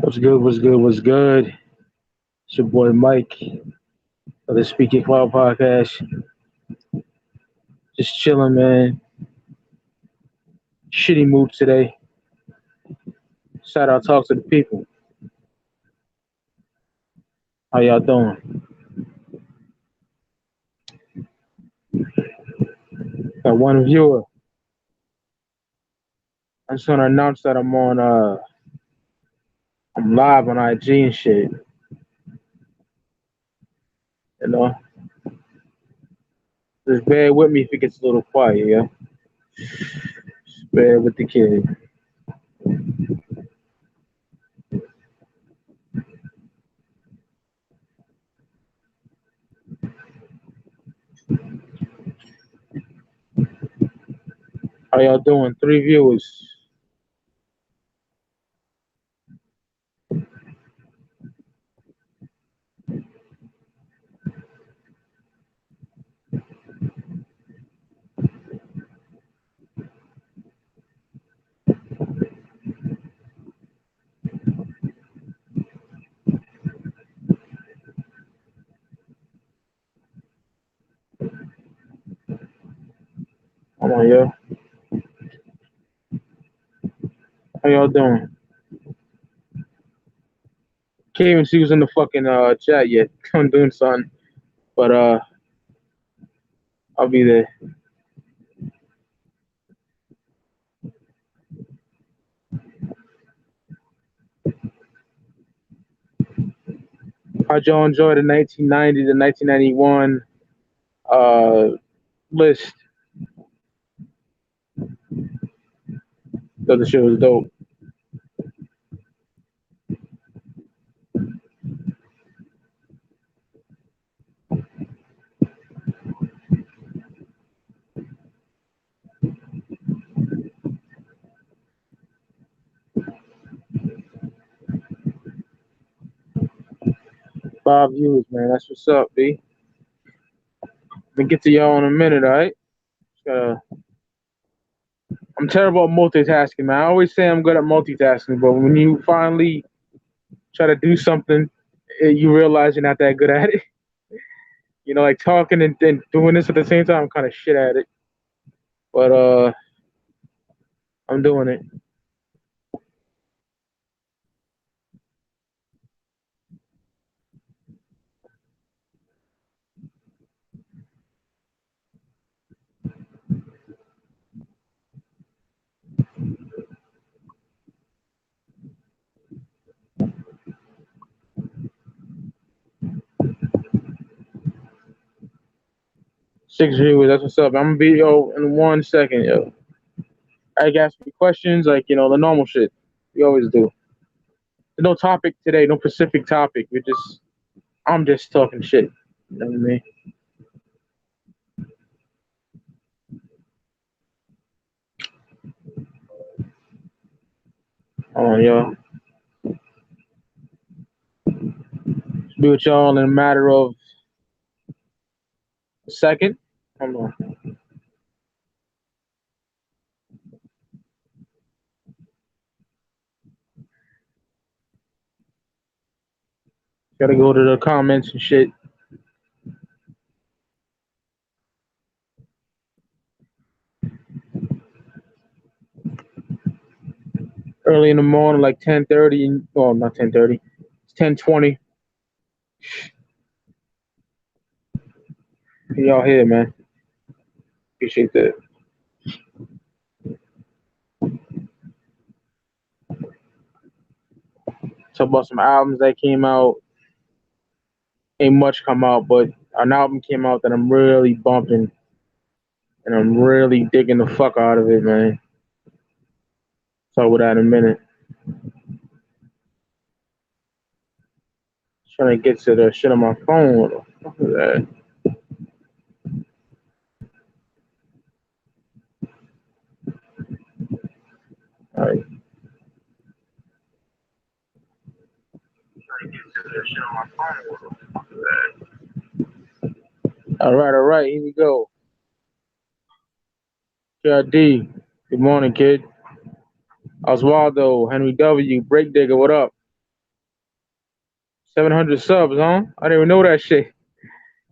What's good? What's good? What's good? It's your boy Mike of the Speaking Cloud podcast. Just chilling, man. Shitty mood today. Shout out, talk to the people. How y'all doing? Got one viewer. I just want to announce that I'm live on IG and shit. You know, just bear with me if it gets a little quiet, yeah. Just bear with the kid. How y'all doing? Three viewers. Come on, yo. How y'all doing? Can't even see who's in the fucking chat yet. I'm doing something, but I'll be there. How'd y'all enjoy the 1990 to 1991 list? Thought the shit was dope. Five views, man. That's what's up, B. We'll get to y'all in a minute, all right? I'm terrible at multitasking, man. I always say I'm good at multitasking, but when you finally try to do something, you realize you're not that good at it. You know, like talking and doing this at the same time, I'm kind of shit at it. But I'm doing it. Six viewers, that's what's up. I'm gonna be yo in 1 second, yo. I ask me questions, like the normal shit. We always do. There's no topic today, no specific topic. I'm just talking shit. You know what I mean? Hold on, y'all. Be with y'all in a matter of a second. Hold on. Gotta go to the comments and shit. Early in the morning, like 10:30. Well, not 10:30. It's 10:20. Y'all here, man. Appreciate that. Talk about some albums that came out. Ain't much come out, but an album came out that I'm really bumping, and I'm really digging the fuck out of it, man. Talk about that in a minute. Trying to get to the shit on my phone. What the fuck is that? All right. Trying to get to the shit on my phone. What the fuck is that? All right. Here we go. JD. Good morning, kid. Oswaldo, Henry W, Break Digger, what up? 700 subs, huh? I didn't even know that shit.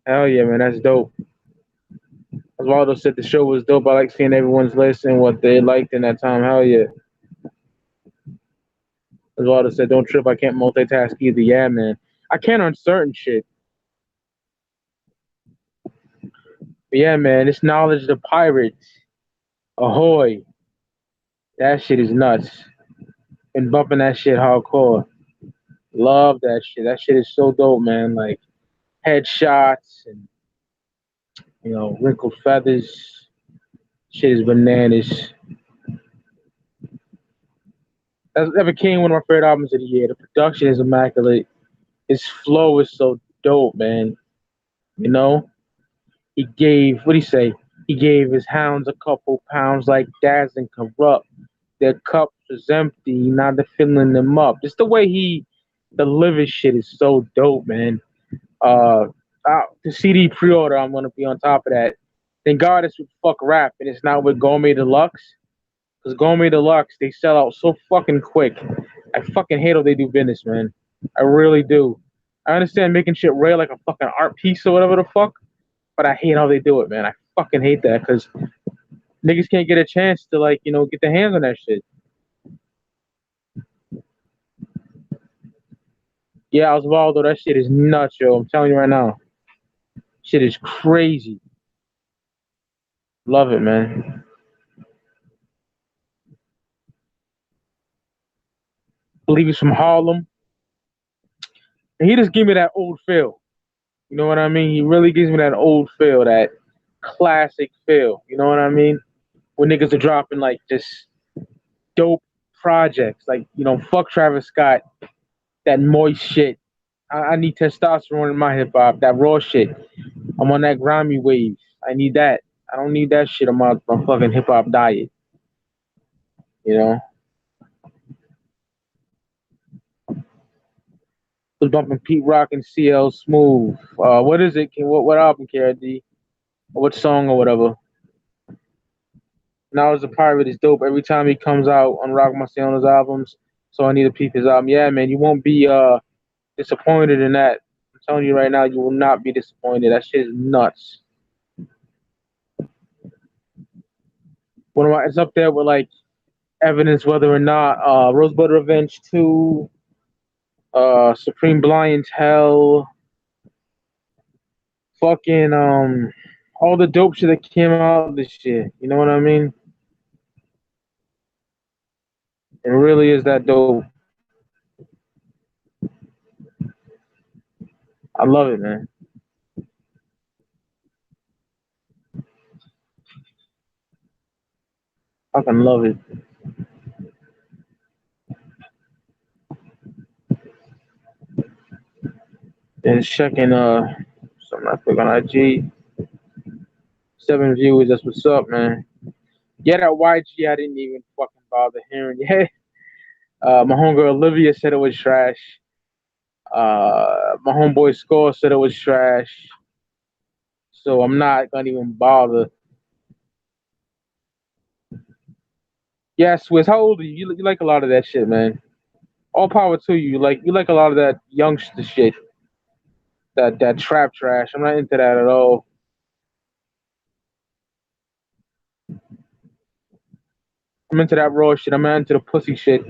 Hell yeah, man, that's dope. Osvaldo said the show was dope. I like seeing everyone's list and what they liked in that time. Hell yeah. Osvaldo said, don't trip. I can't multitask either. Yeah, man. I can on certain shit. But yeah, man, this knowledge of the pirates. Ahoy. That shit is nuts. Been bumping that shit hardcore. Love that shit. That shit is so dope, man. Like headshots and wrinkled feathers. Shit is bananas. That became one of my favorite albums of the year. The production is immaculate. His flow is so dope, man. You know, he gave what would he say? He gave his hounds a couple pounds like Daz and Corrupt. Their cups was empty, now they're filling them up. Just the way he delivers shit is so dope, man. Uh, the CD pre-order, I'm gonna be on top of that. Thank God it's with fuck rap and it's not with Gourmet Deluxe. Because Gourmet Deluxe, they sell out so fucking quick. I fucking hate how they do business, man. I really do. I understand making shit rare like a fucking art piece or whatever the fuck, but I hate how they do it, man. I fucking hate that because niggas can't get a chance to get their hands on that shit. Yeah, Osvaldo, that shit is nuts, yo. I'm telling you right now. Shit is crazy. Love it, man. Believe he's from Harlem. And he just gave me that old feel. You know what I mean? He really gives me that old feel, that classic feel. You know what I mean? When niggas are dropping like just dope projects. Like, fuck Travis Scott, that moist shit. I need testosterone in my hip hop, that raw shit. I'm on that grimy wave. I need that. I don't need that shit on my fucking hip hop diet. You know? Was bumping Pete Rock and CL Smooth. What is it? What album, Kara D? Or what song or whatever? Now as a pirate is dope. Every time he comes out on Rock Marciano's albums, so I need to peep his album. Yeah, man, you won't be disappointed in that. I'm telling you right now, you will not be disappointed. That shit is nuts. It's up there with like evidence whether or not Rosebud Revenge 2, Supreme Blind Hell, fucking all the dope shit that came out this year. You know what I mean? It really is that dope. I love it, man. Fucking love it. And checking something I click on IG. 7 viewers, that's what's up, man. Yeah, that YG I didn't even fucking bother hearing yet. My homegirl Olivia said it was trash. My homeboy Score said it was trash. So I'm not gonna even bother. Yeah, Swiss, how old are you? You like a lot of that shit, man. All power to you. You like a lot of that youngster shit. That trap trash. I'm not into that at all. I'm into that raw shit. I'm not into the pussy shit.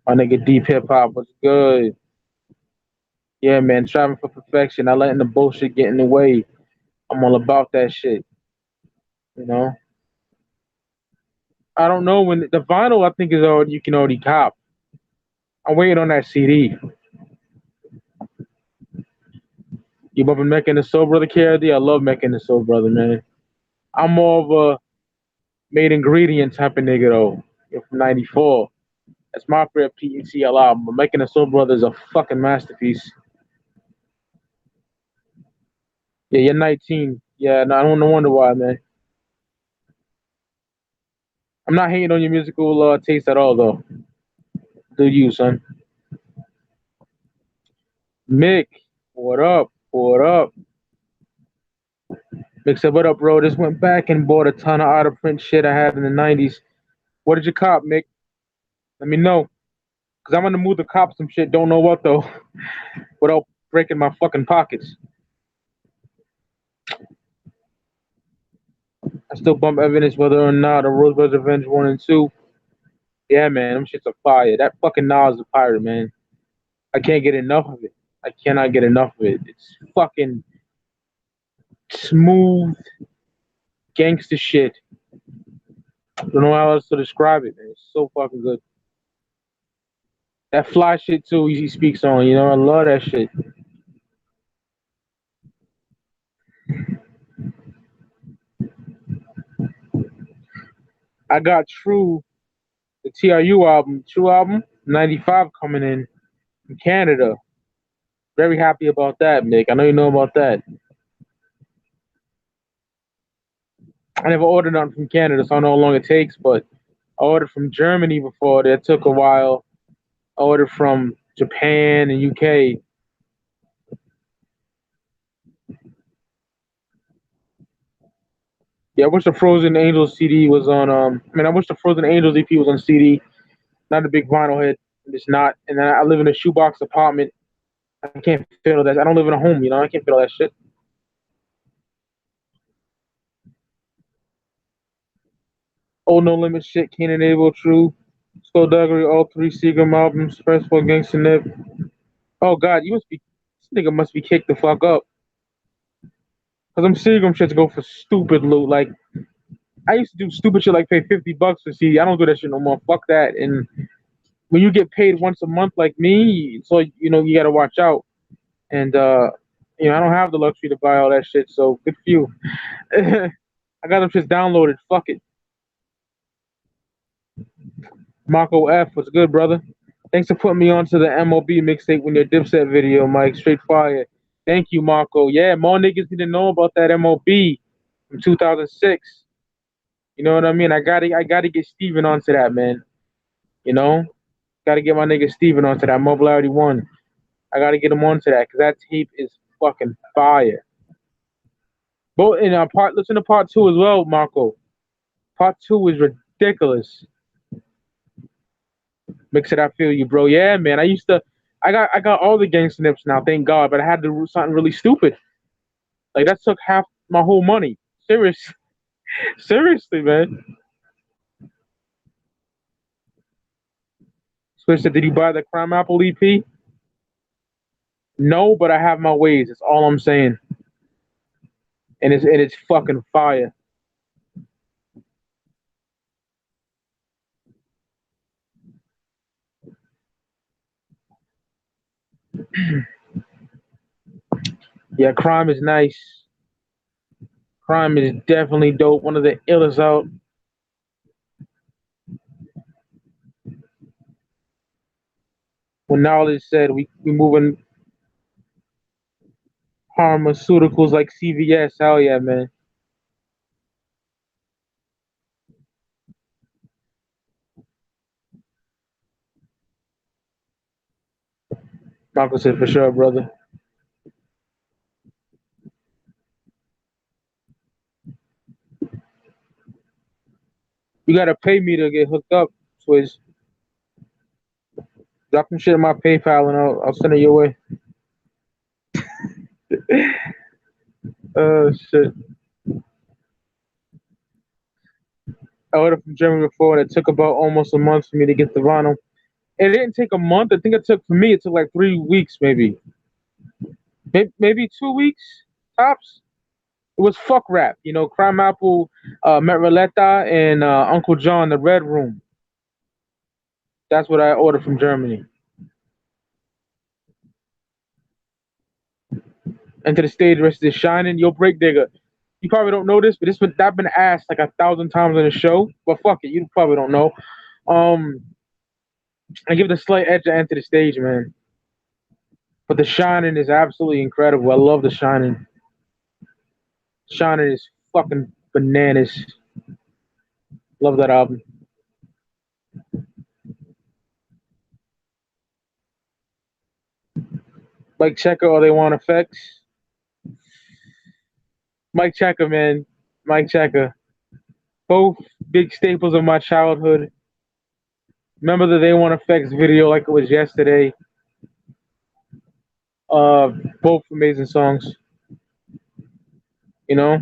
My nigga deep hip hop was good. Yeah, man, striving for perfection. Not letting the bullshit get in the way. I'm all about that shit. You know. I don't know when the vinyl. I think is already you can already cop. I'm waiting on that CD. You bumping Mecca and the Soul Brother KRD? I love Mecca and the Soul Brother, man. I'm more of a made ingredient type of nigga though. You're from '94. That's my favorite PETL album. But Mecca and the Soul Brother is a fucking masterpiece. Yeah, you're 19. Yeah, no, I don't no wonder why, man. I'm not hating on your musical taste at all, though. Do you, son? Mick, what up? What up? Mick said, what up, bro? Just went back and bought a ton of out of print shit I had in the '90s. What did you cop, Mick? Let me know. Cause I'm in the mood to cop some shit. Don't know what though, without breaking my fucking pockets. I still bump evidence whether or not a Rosebud's Revenge 1 and 2. Yeah, man, them shits are fire. That fucking Nas is a pirate, man. I can't get enough of it. I cannot get enough of it. It's fucking smooth gangster shit. Don't know how else to describe it, man. It's so fucking good. That fly shit too, he speaks on, you know, I love that shit. I got True, the TRU album, True album, 95 coming in from Canada. Very happy about that, Mick. I know you know about that. I never ordered nothing from Canada, so I don't know how long it takes, but I ordered from Germany before. That took a while. I ordered from Japan and UK. Yeah, I wish the Frozen Angels CD was on. I wish the Frozen Angels EP was on CD. Not a big vinyl head. It's not. And then I live in a shoebox apartment. I can't feel that. I don't live in a home, you know. I can't feel that shit. Old No Limit shit. Kane and Abel, True. Skullduggery, all three Seagram albums. First for Gangsta Nip. Oh God, you must be. This nigga must be kicked the fuck up. Cause them Seagram shits go for stupid loot. Like I used to do stupid shit like pay $50 for CD. I don't do that shit no more. Fuck that. And when you get paid once a month like me, so you know you gotta watch out. And I don't have the luxury to buy all that shit. So good for you. I got them shits downloaded. Fuck it. Marco F, what's good, brother? Thanks for putting me onto the MOB mixtape when your Dipset video, Mike. Straight fire. Thank you, Marco. Yeah, more niggas need to know about that MOB from 2006. You know what I mean? I gotta get Steven onto that, man. You know, gotta get my nigga Steven onto that. Mobility One. I gotta get him onto that because that tape is fucking fire. Both in part, listen to part two as well, Marco. Part two is ridiculous. Mix it, I feel you, bro. Yeah, man. I got all the gang snips now, thank God. But I had to do something really stupid. Like that took half my whole money. Serious, seriously, man. Switch it. Did you buy the Crime Apple EP? No, but I have my ways. That's all I'm saying. And it's fucking fire. Yeah, Crime is nice. Crime is definitely dope. One of the illest out. When Knowledge said we moving pharmaceuticals like CVS. Hell yeah, man. Michael said for sure, brother. You gotta pay me to get hooked up, Swizz. Drop some shit in my PayPal and I'll send it your way. Shit. I ordered from Germany before and it took about almost a month for me to get the vinyl. It didn't take a month. I think it took like 3 weeks, maybe 2 weeks tops. It was fuck rap, you know, Crime Apple, Met Roletta, and Uncle John, the Red Room. That's what I ordered from Germany. Enter the stage, rest is shining. Yo, Break Digger. You probably don't know this, but that been asked like 1,000 times on the show. But fuck it, you probably don't know. Um, I give it a slight edge to Enter the Stage, man. But The Shining is absolutely incredible. I love The Shining. Shining is fucking bananas. Love that album. Mike Checker or They Want Effects. Mike Checker, man. Mike Checker. Both big staples of my childhood. Remember the They Want Effects video like it was yesterday. Uh, both amazing songs. You know,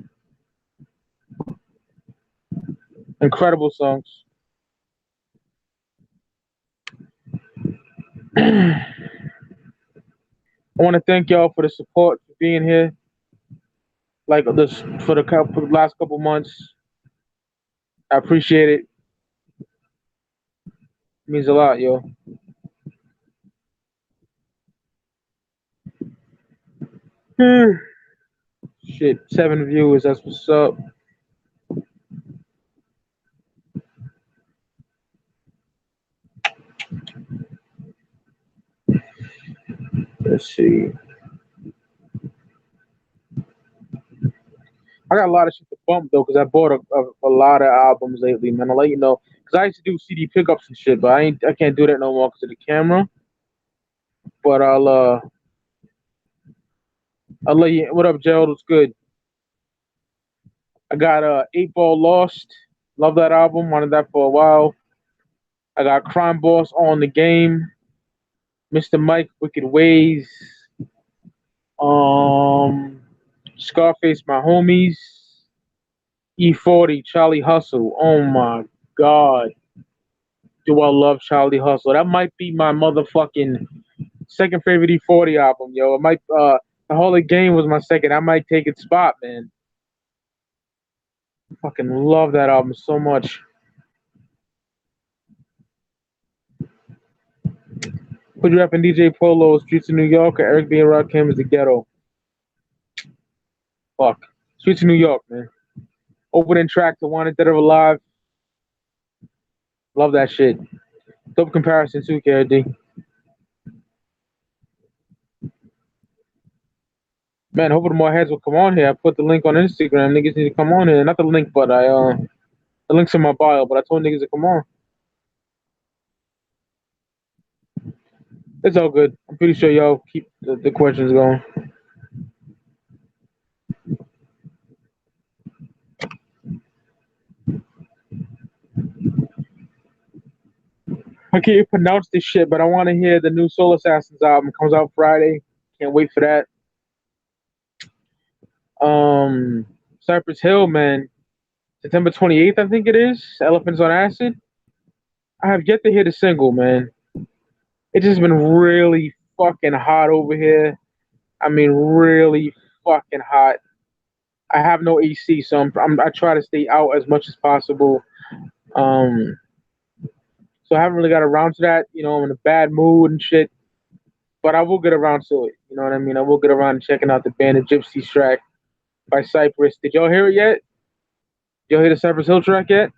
incredible songs. I want to thank y'all for the support for being here. Like this for the last couple months. I appreciate it. It means a lot, yo. Shit, 7 viewers. That's what's up. Let's see. I got a lot of shit to bump though, cause I bought a lot of albums lately, man. I'll let you know, cause I used to do CD pickups and shit, but I can't do that no more cause of the camera. But I'll let you. What up, Gerald? What's good? I got 8 Ball Lost. Love that album. Wanted that for a while. I got Crime Boss on the game. Mr. Mike, Wicked Ways. Um, Scarface, My Homies. E40, Charlie Hustle. Oh my God. Do I love Charlie Hustle? That might be my motherfucking second favorite E40 album, yo. It might the Holy Game was my second. I might take its spot, man. Fucking love that album so much. Put you up in DJ Polo, Streets of New York, or Eric B. and Rakim is the ghetto. Fuck. Streets of New York, man. Opening track to Wanted Dead or Alive. Love that shit. Dope comparison too, KRD. Man, hoping more heads will come on here. I put the link on Instagram. Niggas need to come on here. Not the link, but the link's in my bio, but I told niggas to come on. It's all good. I'm pretty sure y'all keep the questions going. I can't pronounce this shit, but I want to hear the new Soul Assassins album. Comes out Friday. Can't wait for that. Cypress Hill, man. September 28th, I think it is. Elephants on Acid. I have yet to hear the single, man. It's just been really fucking hot over here. I mean, really fucking hot. I have no AC, so I try to stay out as much as possible. Um, so I haven't really got around to that. You know, I'm in a bad mood and shit. But I will get around to it. You know what I mean? I will get around to checking out the band of Gypsy track by Cypress. Did y'all hear it yet? Did y'all hear the Cypress Hill track yet?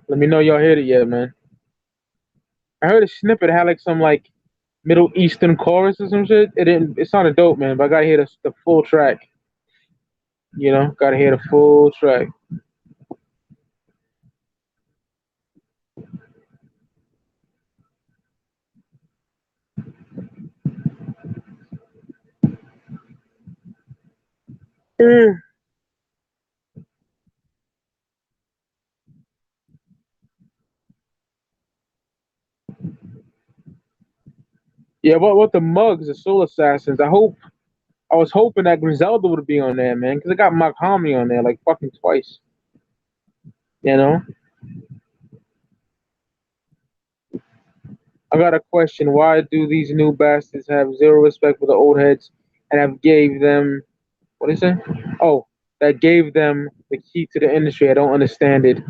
Let me know y'all heard it yet, man. I heard a snippet had like some like Middle Eastern chorus or some shit. It didn't. It sounded dope, man. But I gotta hear the full track. You know, gotta hear the full track. Mm. Yeah, what the mugs, the Soul Assassins. I was hoping that Griselda would be on there, man, because it got Mark Homney on there like fucking twice. You know. I got a question. Why do these new bastards have zero respect for the old heads and have gave them what is it? Oh, that gave them the key to the industry. I don't understand it.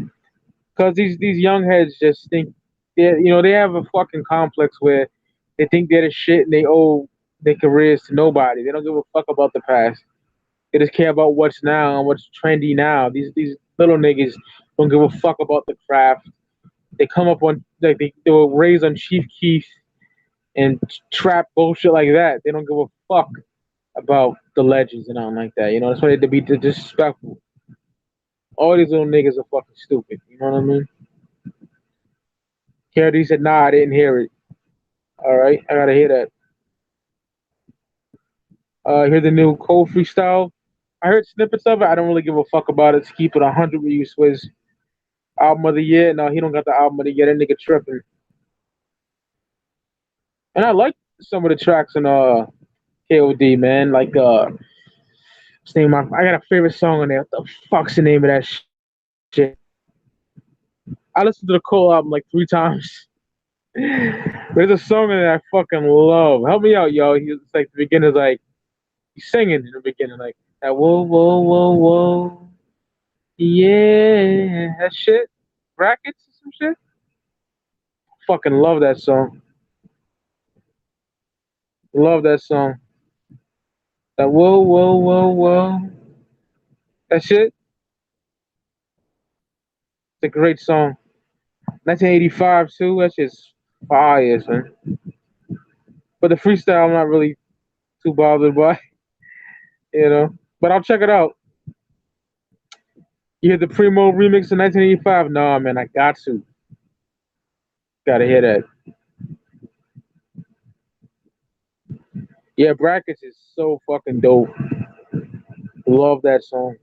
Because these young heads just think they have a fucking complex where they think they're the shit and they owe their careers to nobody. They don't give a fuck about the past. They just care about what's now and what's trendy now. These little niggas don't give a fuck about the craft. They come up on like they were raised on Chief Keef and trap bullshit like that. They don't give a fuck about the legends and nothing like that. You know, that's why they be disrespectful. All these little niggas are fucking stupid. You know what I mean? Kennedy said, "Nah, I didn't hear it." All right, I gotta hear that. Hear the new Cole freestyle. I heard snippets of it. I don't really give a fuck about it. To keep it 100 with you, Swizz. Album of the year. No, he don't got the album of the year. That nigga tripping. And I like some of the tracks in KOD, man. Like what's the name of I got a favorite song on there. What the fuck's the name of that shit? I listened to the Cole album like 3 times. There's a song in there I fucking love. Help me out, yo. It's like the beginning, like he's singing in the beginning, like that whoa whoa whoa whoa, yeah, that shit, brackets or some shit. Fucking love that song. Love that song. That whoa whoa whoa whoa, that shit. It's a great song. 1985 too. That's just fire, man. But the freestyle, I'm not really too bothered by, you know. But I'll check it out. You hear the Primo remix in 1985? Nah, man, I got to. Gotta hear that. Yeah, Brackets is so fucking dope. Love that song.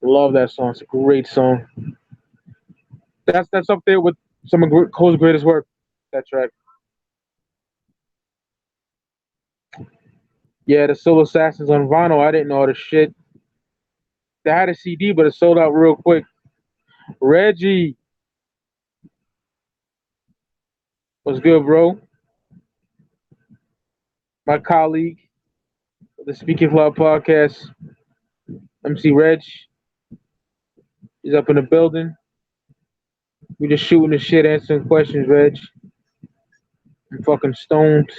Love that song. It's a great song. That's up there with some of Cole's greatest work. That track. Yeah, the Soul Assassins on vinyl. I didn't know the shit. They had a CD, but it sold out real quick. Reggie, what's good, bro? My colleague, the Speaking Cloud podcast, MC Reg, is up in the building. We just shooting the shit, answering questions, Reg. I'm fucking stoned.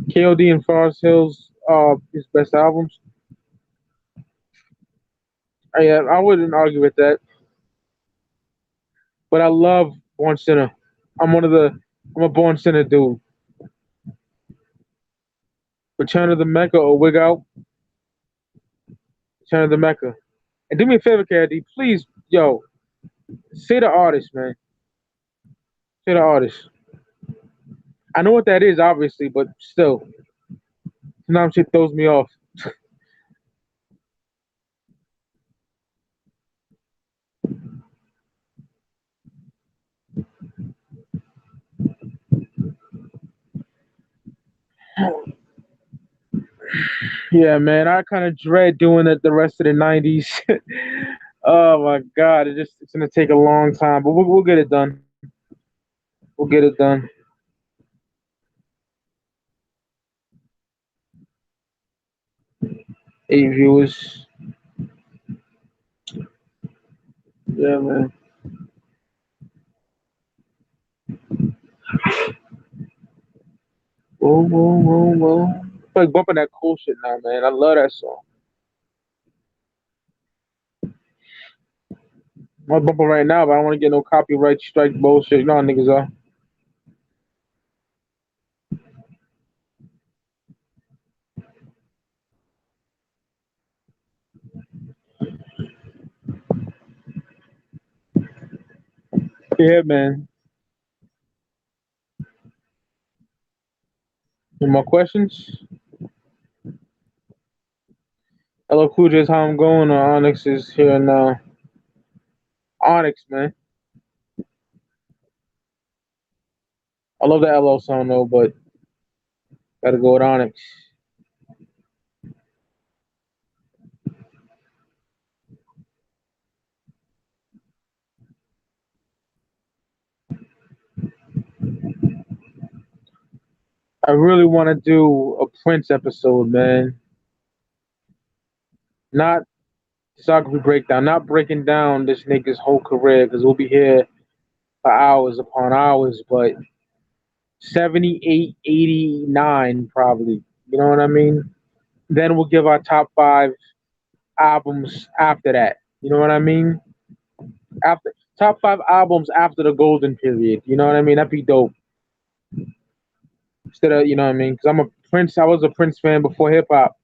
KOD and Forest Hills are his best albums. Yeah, I wouldn't argue with that. But I love Born Sinner. I'm one of the I'm a Born Sinner dude. Return of the Mecca or Wig Out. Return of the Mecca. And do me a favor, KOD, please, yo, say the artist, man. Say the artist. I know what that is, obviously, but still, sometimes shit throws me off. Yeah, man, I kind of dread doing it the rest of the '90s. Oh my God, it's gonna take a long time, but we'll get it done. We'll get it done. 8 viewers. Yeah, man. Whoa, whoa, whoa, whoa. It's like bumping that cool shit now, man. I love that song. I'm bumping right now, but I don't want to get no copyright strike bullshit. You know how niggas are. Yeah, man. Any more questions? Hello, Kujas. How I'm going? Onyx is here now. Onyx, man. I love the LO song though, but gotta go with Onyx. I really want to do a Prince episode, man. Not discography breakdown, not breaking down this nigga's whole career, because we'll be here for hours upon hours, but 78, 89 probably. You know what I mean? Then we'll give our top five albums after that. You know what I mean? After top five albums after the golden period. You know what I mean? That'd be dope. Instead of, you know what I mean? Because I was a Prince fan before hip hop.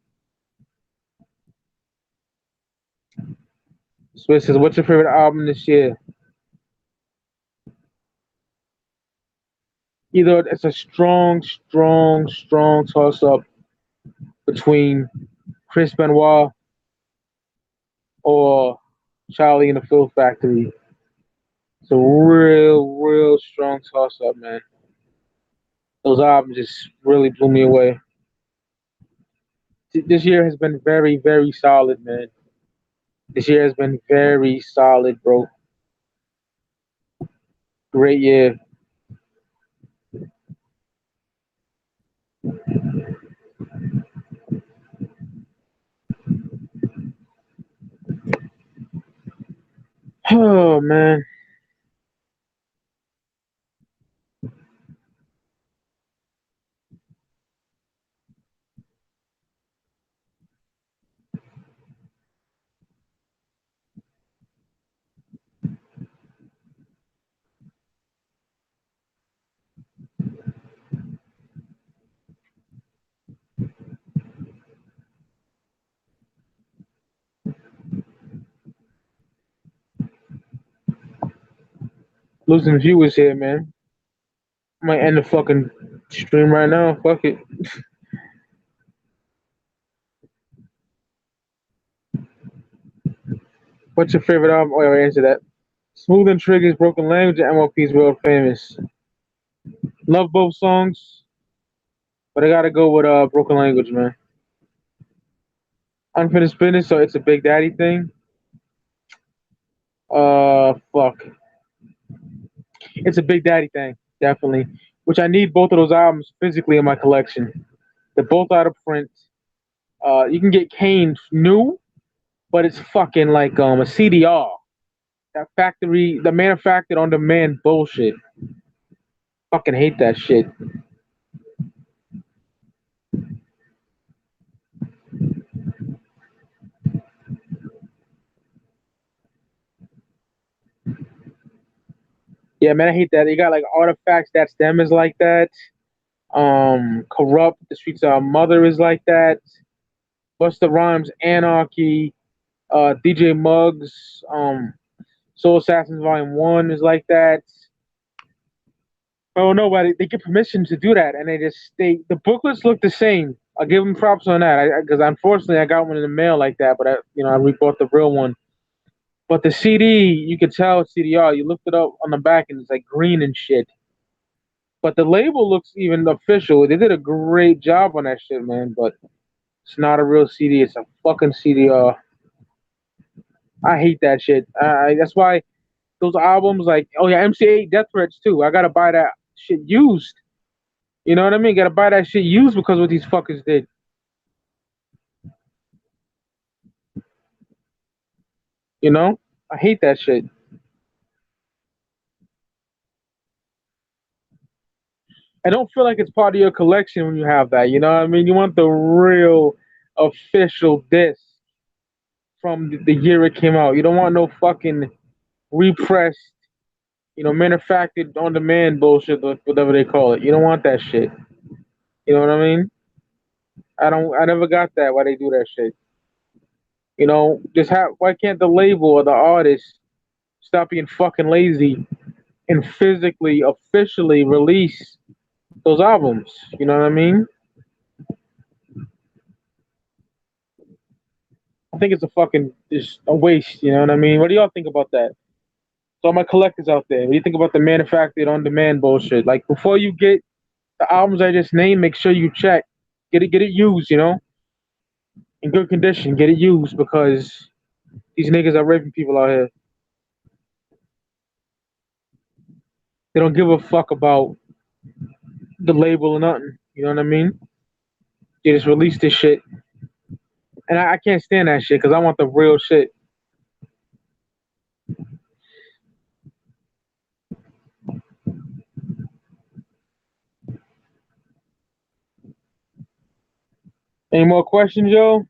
Swiss says, what's your favorite album this year? Either it's a strong, strong, strong toss up between Chris Benoit or Charlie in the Filth Factory. It's a real strong toss up, man. Those albums just really blew me away. This year has been very solid, man. This year has been very solid, bro. Great year. Oh man, losing viewers here, man. I might end the fucking stream right now. Fuck it. What's your favorite album? Oh, I answer that. Smooth and Trigger's Broken Language and MLP's World Famous. Love both songs, but I gotta go with Broken Language, man. Unfinished Business, so it's a Big Daddy thing. Fuck. It's a Big Daddy thing, definitely. Which I need both of those albums physically in my collection. They're both out of print. You can get Kane new, but it's fucking like a CDR. That factory, the manufactured on demand bullshit. Fucking hate that shit. Yeah, man, I hate that. You got like artifacts that's them is like that. Corrupt, the streets of our mother is like that. Busta Rhymes, Anarchy, DJ Muggs, Soul Assassins Volume One is like that. Oh no, but they get permission to do that, and the booklets look the same. I'll give them props on that, because unfortunately I got one in the mail like that, but I rebought the real one. But the CD, you could tell it's CDR. You looked it up on the back, and it's like green and shit. But the label looks even official. They did a great job on that shit, man. But it's not a real CD. It's a fucking CDR. I hate that shit. That's why those albums, like, oh yeah, MC8 Death Threats too. I gotta buy that shit used. You know what I mean? Gotta buy that shit used because of what these fuckers did. You know? I hate that shit. I don't feel like it's part of your collection when you have that. You know what I mean? You want the real official disc from the year it came out. You don't want no fucking repressed, manufactured on demand bullshit, whatever they call it. You don't want that shit. You know what I mean? I never got that why they do that shit. Why can't the label or the artist stop being fucking lazy and physically, officially release those albums? You know what I mean? I think it's a fucking just a waste. You know what I mean? What do y'all think about that? So all my collectors out there, what do you think about the manufactured on demand bullshit? Like before you get the albums I just named, make sure you check. Get it used, in good condition. Get it used because these niggas are raping people out here. They don't give a fuck about the label or nothing. You know what I mean? They just release this shit, and I can't stand that shit because I want the real shit. Any more questions, yo?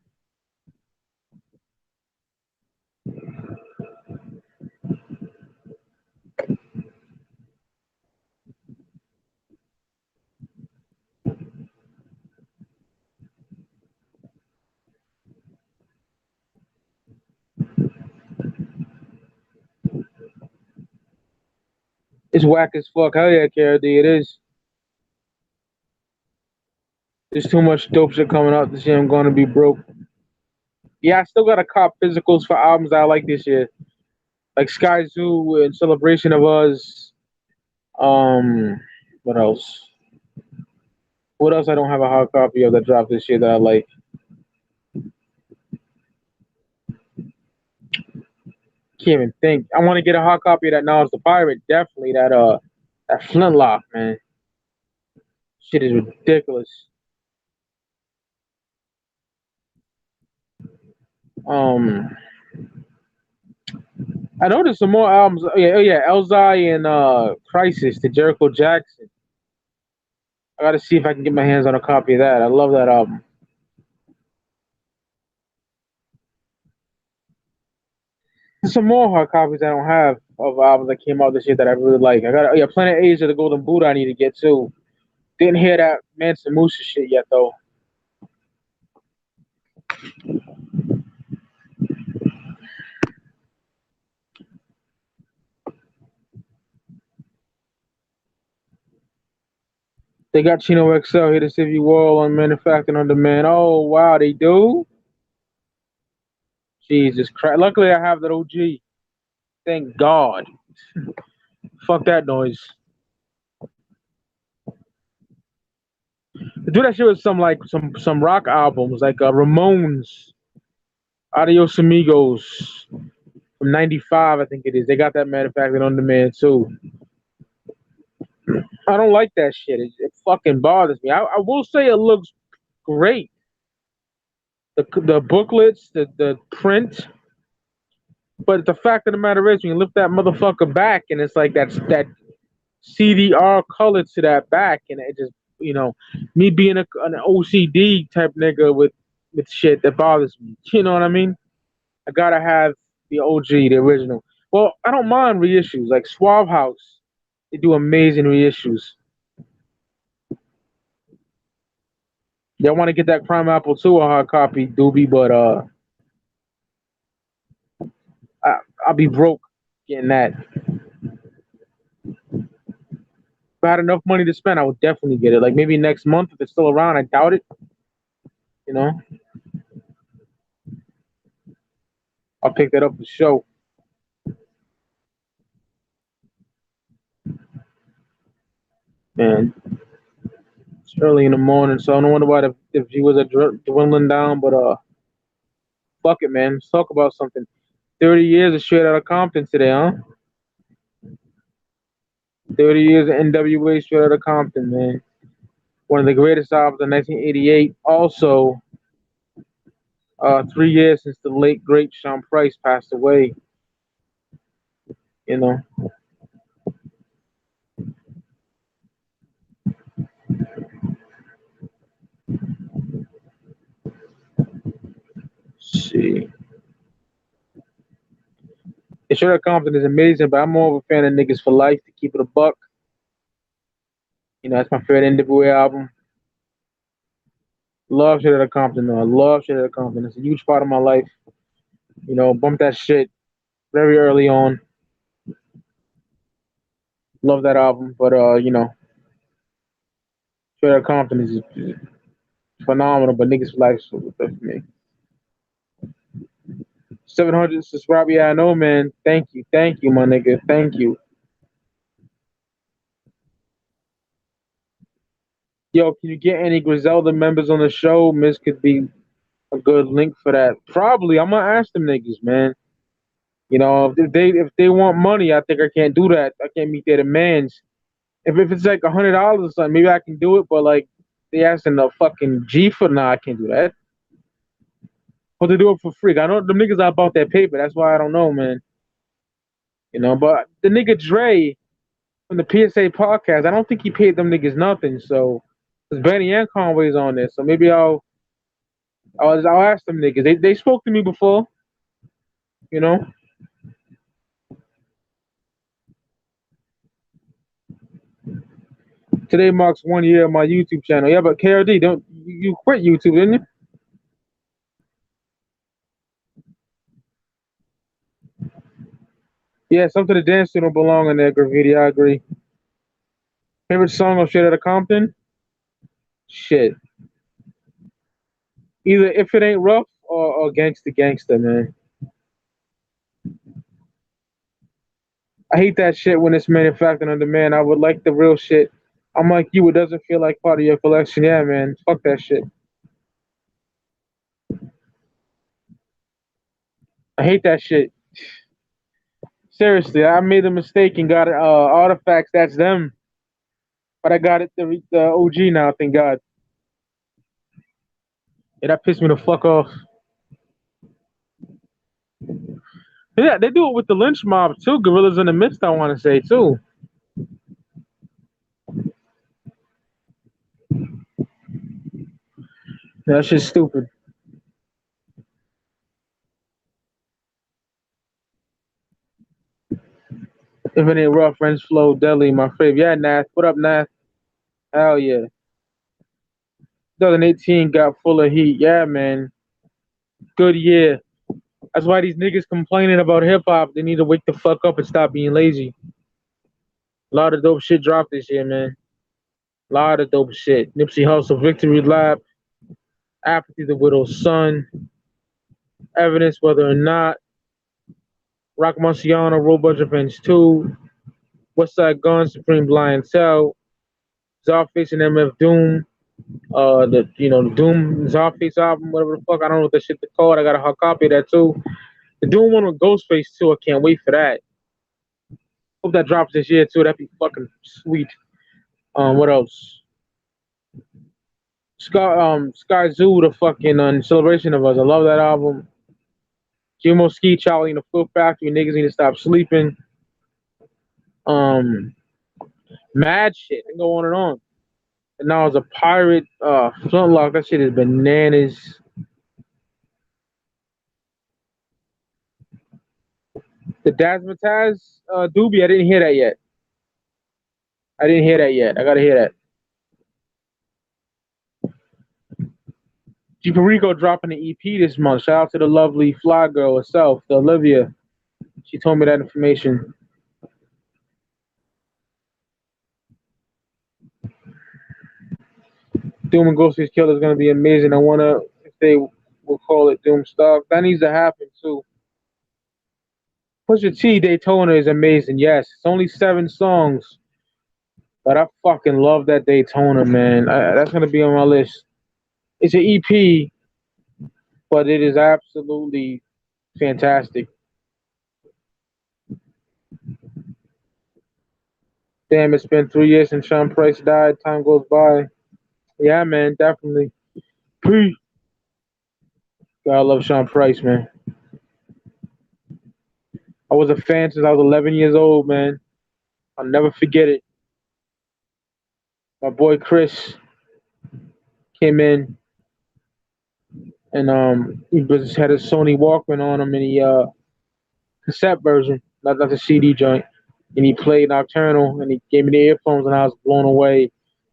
It's whack as fuck. Hell yeah, KRD, it is. There's too much dope shit coming out this year. I'm gonna be broke. Yeah, I still gotta cop physicals for albums I like this year, like Sky Zoo and Celebration of Us. What else? What else I don't have a hard copy of that dropped this year that I like? Can't even think. I want to get a hard copy of that Nas the Pirate. Definitely that Flintlock, man. Shit is ridiculous. Um, I know there's some more albums. Oh yeah, Elzai and Crisis, the Jericho Jackson. I gotta see if I can get my hands on a copy of that. I love that album. There's some more hard copies I don't have of albums that came out this year that I really like. I got Planet Asia, the Golden Buddha I need to get too. Didn't hear that Manson Musa shit yet though. They got Chino XL here to save you all on manufacturing on demand. Oh wow, they do. Jesus Christ! Luckily I have that OG. Thank God. Fuck that noise. They do that shit with some like some rock albums like Ramones, Adios Amigos from '95, I think it is. They got that manufactured on demand too. I don't like that shit. It fucking bothers me. I will say it looks great. The booklets, the print, but the fact of the matter is, when you lift that motherfucker back, and it's like that CDR color to that back, and it just me being an OCD type nigga with shit that bothers me. You know what I mean? I gotta have the OG, the original. Well, I don't mind reissues like Suave House. They do amazing reissues. Y'all want to get that Crime Apple too, a hard copy, doobie, but I, I'll be broke getting that. If I had enough money to spend, I would definitely get it. Like maybe next month if it's still around. I doubt it. You know, I'll pick that up for show. Man, it's early in the morning, so I don't wonder why the viewers are dwindling down. But fuck it, man. Let's talk about something. 30 years of straight out of Compton today, huh? 30 years of NWA straight out of Compton, man. One of the greatest albums of 1988. Also, 3 years since the late great Sean Price passed away. You know, see. Straight out Compton is amazing, but I'm more of a fan of Niggas for Life to keep it a buck. That's my favorite NWA album. Love Straight Outta Compton, though. I love Straight Outta Compton. It's a huge part of my life. Bumped that shit very early on. Love that album, but Straight Outta Compton is phenomenal. But Niggas for Life is for me. 700 subscribers. Yeah, I know, man. Thank you, my nigga. Thank you. Yo, can you get any Griselda members on the show? Miss could be a good link for that. Probably. I'm gonna ask them niggas, man. If they want money, I think I can't do that. I can't meet their demands. If it's like $100 or something, maybe I can do it. But like they asking a fucking G for I can't do that. But they do it for free. I know the niggas I bought that paper. That's why I don't know, man. But the nigga Dre from the PSA podcast, I don't think he paid them niggas nothing. So, because Benny and Conway's on there, so maybe I'll ask them niggas. They spoke to me before, you know. Today marks 1 year of my YouTube channel. Yeah, but KRD, don't you quit YouTube, didn't you? Yeah, something to dance to don't belong in there, graffiti. I agree. Favorite song of Straight Outta Compton? Shit. Either if it ain't rough or gangsta gangsta, man. I hate that shit when it's manufactured on demand. I would like the real shit. I'm like you, it doesn't feel like part of your collection. Yeah, man. Fuck that shit. I hate that shit. Seriously, I made a mistake and got artifacts. That's them, but I got it the OG now. Thank God. Yeah, that pissed me the fuck off. Yeah, they do it with the lynch mob too. Gorillas in the Mist, I want to say too. That shit's stupid. If it ain't rough, French flow, deli, my favorite. Yeah, Nath. What up, Nath? Hell yeah. 2018 got full of heat. Yeah, man. Good year. That's why these niggas complaining about hip hop. They need to wake the fuck up and stop being lazy. A lot of dope shit dropped this year, man. A lot of dope shit. Nipsey Hussle, Victory Lap, Apathy, The Widow's Son, Evidence, Whether or Not, Rock Marciano, Robot Revenge 2, West Side Gun, Supreme Blind Cell, Czarface and MF Doom, the Doom Czarface album, whatever the fuck. I don't know what that shit they called. I got a hard copy of that too. The Doom one with Ghostface too. I can't wait for that. Hope that drops this year too. That'd be fucking sweet. What else? Sky Zoo, the fucking celebration of us. I love that album. Jimo Ski, Charlie in the Foot Factory. Niggas need to stop sleeping. Um, Mad shit. I can go on and on. And now as a pirate, Flintlock. That shit is bananas. The Dazzmatazz Doobie. I didn't hear that yet. I didn't hear that yet. I gotta hear that. G Perico dropping an EP this month. Shout out to the lovely fly girl herself, the Olivia. She told me that information. Doom and Ghostface Killer is gonna be amazing. I wanna if they will call it Doom Stock. That needs to happen too. Pusha T Daytona is amazing. Yes, it's only 7 songs, but I fucking love that Daytona, man. That's gonna be on my list. It's an EP, but it is absolutely fantastic. Damn, it's been 3 years since Sean Price died. Time goes by. Yeah, man, definitely. Peace. God, I love Sean Price, man. I was a fan since I was 11 years old, man. I'll never forget it. My boy Chris came in and he was had a Sony Walkman on him and he cassette version, not the CD joint. And he played Nocturnal and he gave me the earphones and I was blown away.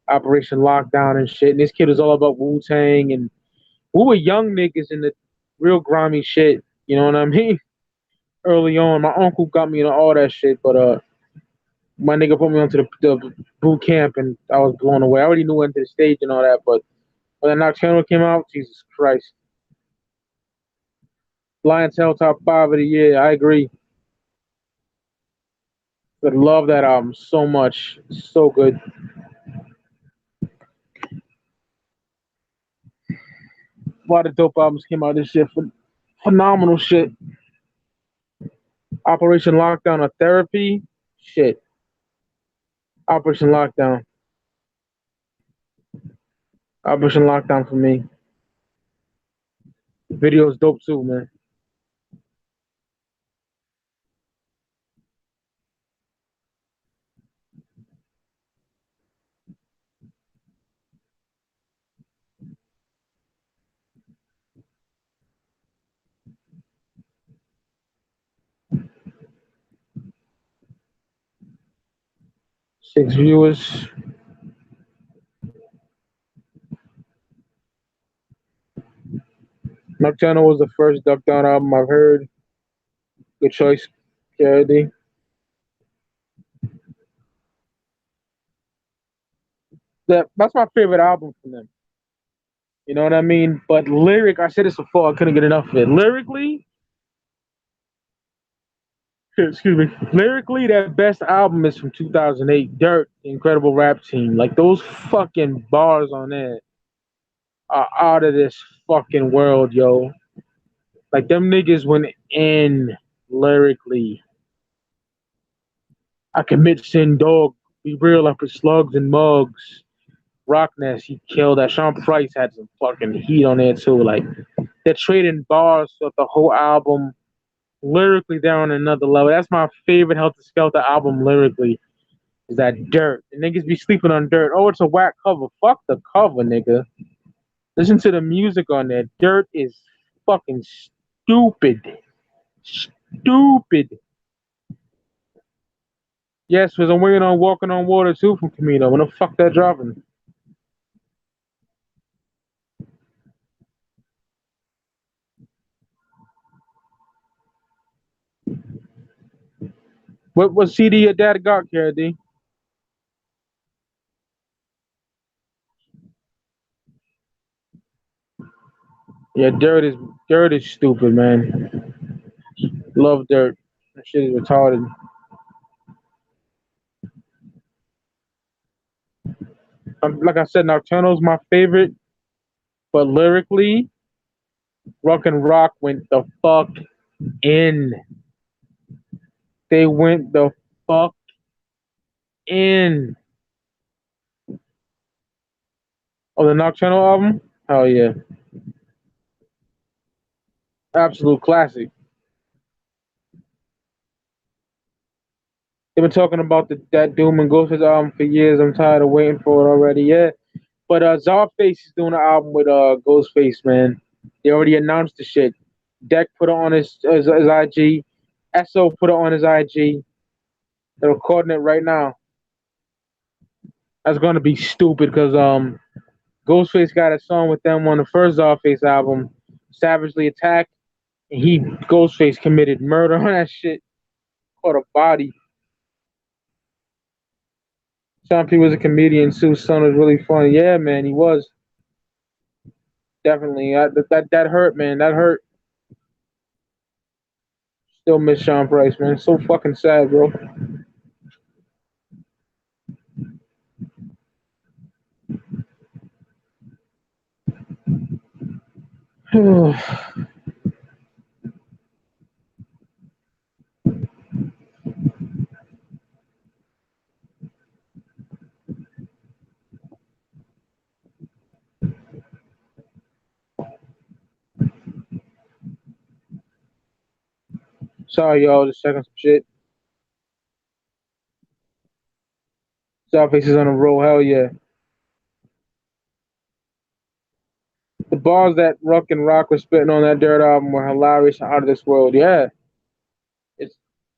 Operation Lockdown and shit. And this kid was all about Wu Tang and we were young niggas in the real grimy shit. You know what I mean? Early on, my uncle got me into all that shit, but my nigga put me onto the boot camp and I was blown away. I already knew into the stage and all that, but when that Nocturnal came out, Jesus Christ. Lion Tail top 5 of the year. I agree. But love that album so much. So good. A lot of dope albums came out this year. Phenomenal shit. Operation Lockdown or Therapy. Shit. Operation Lockdown. Operation Lockdown for me. Video is dope too, man. 6 viewers. Nocturnal was the first Duck Down album I've heard. Good choice, KD. That's my favorite album from them. You know what I mean? But I said this before, I couldn't get enough of it. Excuse me. Lyrically, that best album is from 2008, Dirt, the Incredible Rap Team. Like those fucking bars on there are out of this fucking world, yo. Like them niggas went in lyrically. I commit sin, dog. Be real, I put slugs and mugs. Rockness, he killed that. Sean Price had some fucking heat on there too. Like they're trading bars throughout the whole album. Lyrically, they're on another level. That's my favorite Helter Skelter album lyrically. Is that Dirt? The niggas be sleeping on Dirt. Oh, it's a whack cover. Fuck the cover, nigga. Listen to the music on there. Dirt is fucking stupid. Stupid. Yes, because I'm waiting on Walking on Water too from Camino. When the fuck that dropping? What CD your dad got, Kara D? Yeah, Dirt is stupid, man. Love Dirt. That shit is retarded. Like I said, Nocturnal's my favorite, but lyrically, Rock and Rock went the fuck in. They went the fuck in. Oh, the Nocturnal album? Hell yeah. Absolute classic. They've been talking about that Doom and Ghostface album for years. I'm tired of waiting for it already. Yeah. But Czarface is doing an album with Ghostface, man. They already announced the shit. Deck put it on his IG. SO put it on his IG. They're recording it right now. That's gonna be stupid because Ghostface got a song with them on the first Czarface album, Savagely Attacked, and Ghostface committed murder on that shit. Caught a body. Sean P was a comedian. Sue's son was really funny. Yeah, man, he was definitely. That hurt, man. That hurt. Still miss Sean Price, man. So fucking sad, bro. Sorry, y'all. Just checking some shit. Southface is on a roll. Hell yeah. The bars that Ruck and Rock was spitting on that Dirt album were hilarious and out of this world. Yeah, it's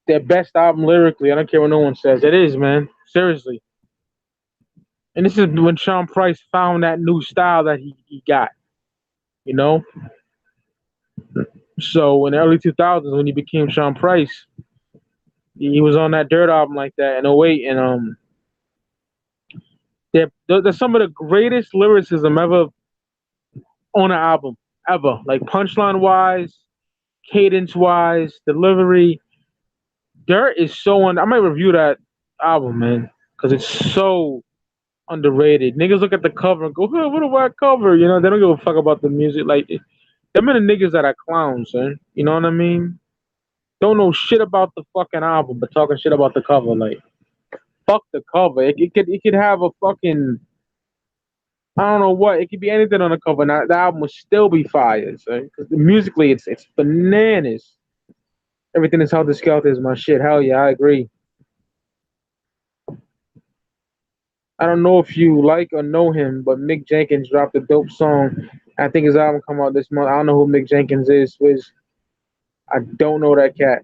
their best album lyrically. I don't care what no one says. It is, man. Seriously. And this is when Sean Price found that new style that he got. You know. So in the early 2000s, when he became Sean Price, he was on that Dirt album like that in '08, and they're some of the greatest lyricism ever on an album ever. Like punchline wise, cadence wise, delivery. Dirt is so I might review that album, man, because it's so underrated. Niggas look at the cover and go, "Huh, what a whack cover." You know, they don't give a fuck about the music. Like, them are the niggas that are clowns, son. You know what I mean? Don't know shit about the fucking album, but talking shit about the cover. Like, fuck the cover. It could have a fucking, I don't know what. It could be anything on the cover. Now the album would still be fire, son. Because musically, it's bananas. Everything is Helter Skelter is my shit. Hell yeah, I agree. I don't know if you like or know him, but Mick Jenkins dropped a dope song. I think his album come out this month. I don't know who Mick Jenkins is. Swizz. I don't know that cat.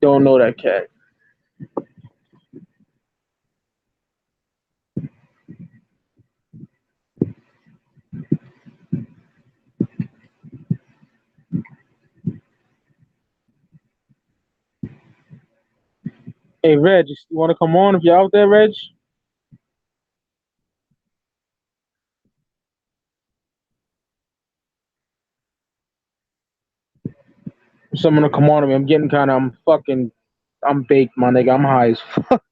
Don't know that cat. Hey, Reg, you want to come on if you're out there, Reg? Someone to come on to me. I'm getting kind of, I'm baked, my nigga. I'm high as fuck.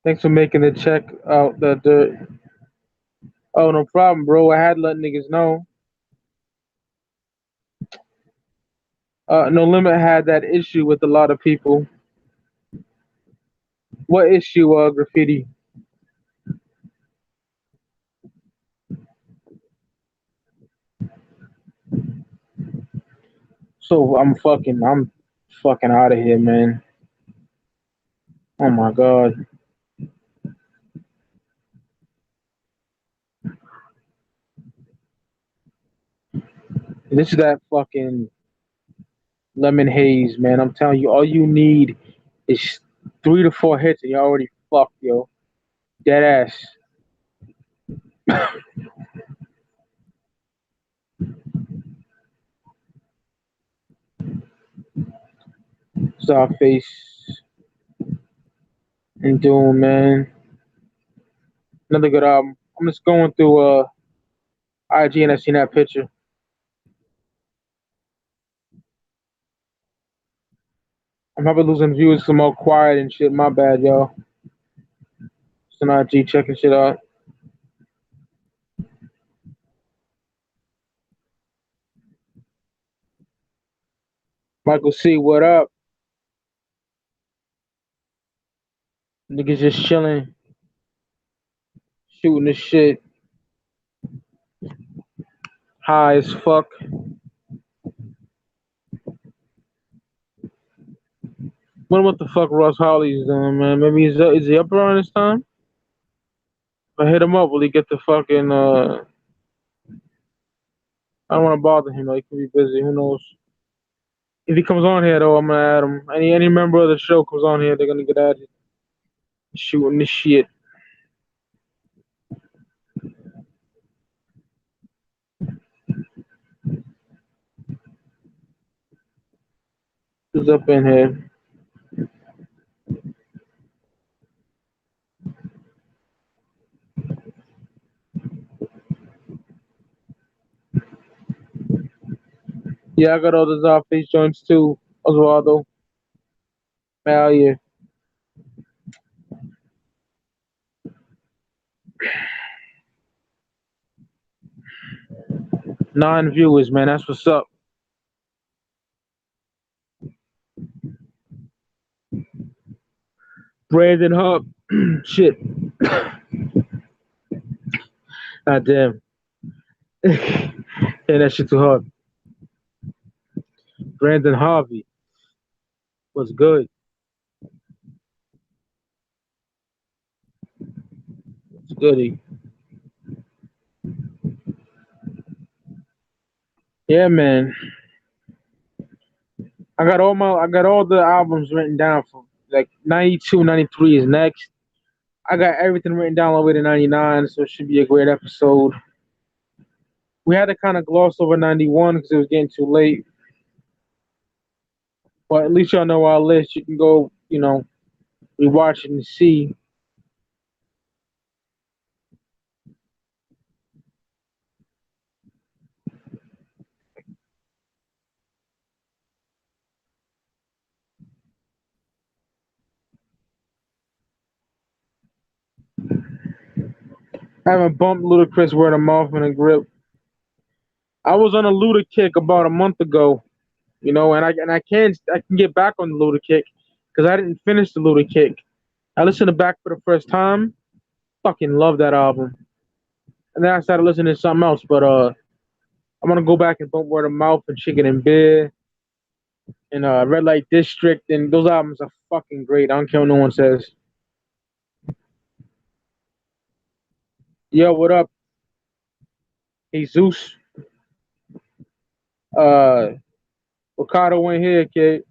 Thanks for making the check out. The Oh, no problem, bro. I had to let niggas know. No Limit had that issue with a lot of people. What issue, Graffiti? So I'm fucking out of here, man. Oh my god. This is that fucking lemon haze, man. I'm telling you, all you need is 3 to 4 hits and you're already fucked, yo. Dead ass. Starface and Doom, man. Another good album. I'm just going through IG and I seen that picture. I'm probably losing views some more quiet and shit. My bad, y'all. Just on IG checking shit out. Michael C, what up? Niggas just chilling, shooting the shit, high as fuck. Wonder what the fuck Ross Holly's doing, man. Maybe is he up around this time? If I hit him up, will he get the fucking I don't want to bother him. Like, he could be busy. Who knows? If he comes on here though, I'm gonna add him. Any member of the show comes on here, they're gonna get added. Shooting the shit. Who's up in here? Yeah, I got all those off face joints too, Oswaldo. Hell yeah. 9 viewers, man. That's what's up. Brandon Hub. Shit. God damn. Yeah, that shit too hard. Brandon Harvey was good. It's goody. Yeah, man. I got all the albums written down for like 92, 93 is next. I got everything written down all the way to 99, so it should be a great episode. We had to kind of gloss over 91 because it was getting too late, but at least y'all know our list. You can go, rewatch it and see. I haven't bumped Ludacris word of mouth in a grip. I was on a Luda kick about a month ago, and I can get back on the Luda kick because I didn't finish the Luda kick. I listened to back for the first time. Fucking love that album. And then I started listening to something else, but I'm gonna go back and bump word of mouth and chicken and beer and Red Light District, and those albums are fucking great. I don't care what no one says. Yo, what up, Jesus? Uh, Ricardo went here, kid.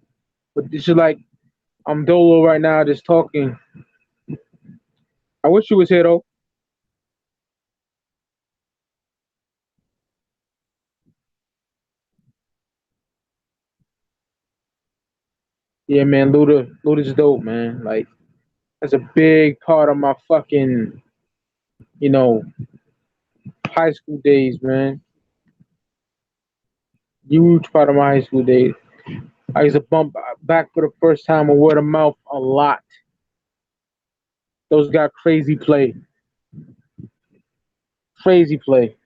But this is like I'm dolo right now, just talking. I wish you was here though. Yeah, man, Luda's dope, man. Like that's a big part of my fucking, you know, high school days, man. Huge part of my high school days. I used to bump back for the first time with word of mouth a lot. Those got crazy play. Crazy play.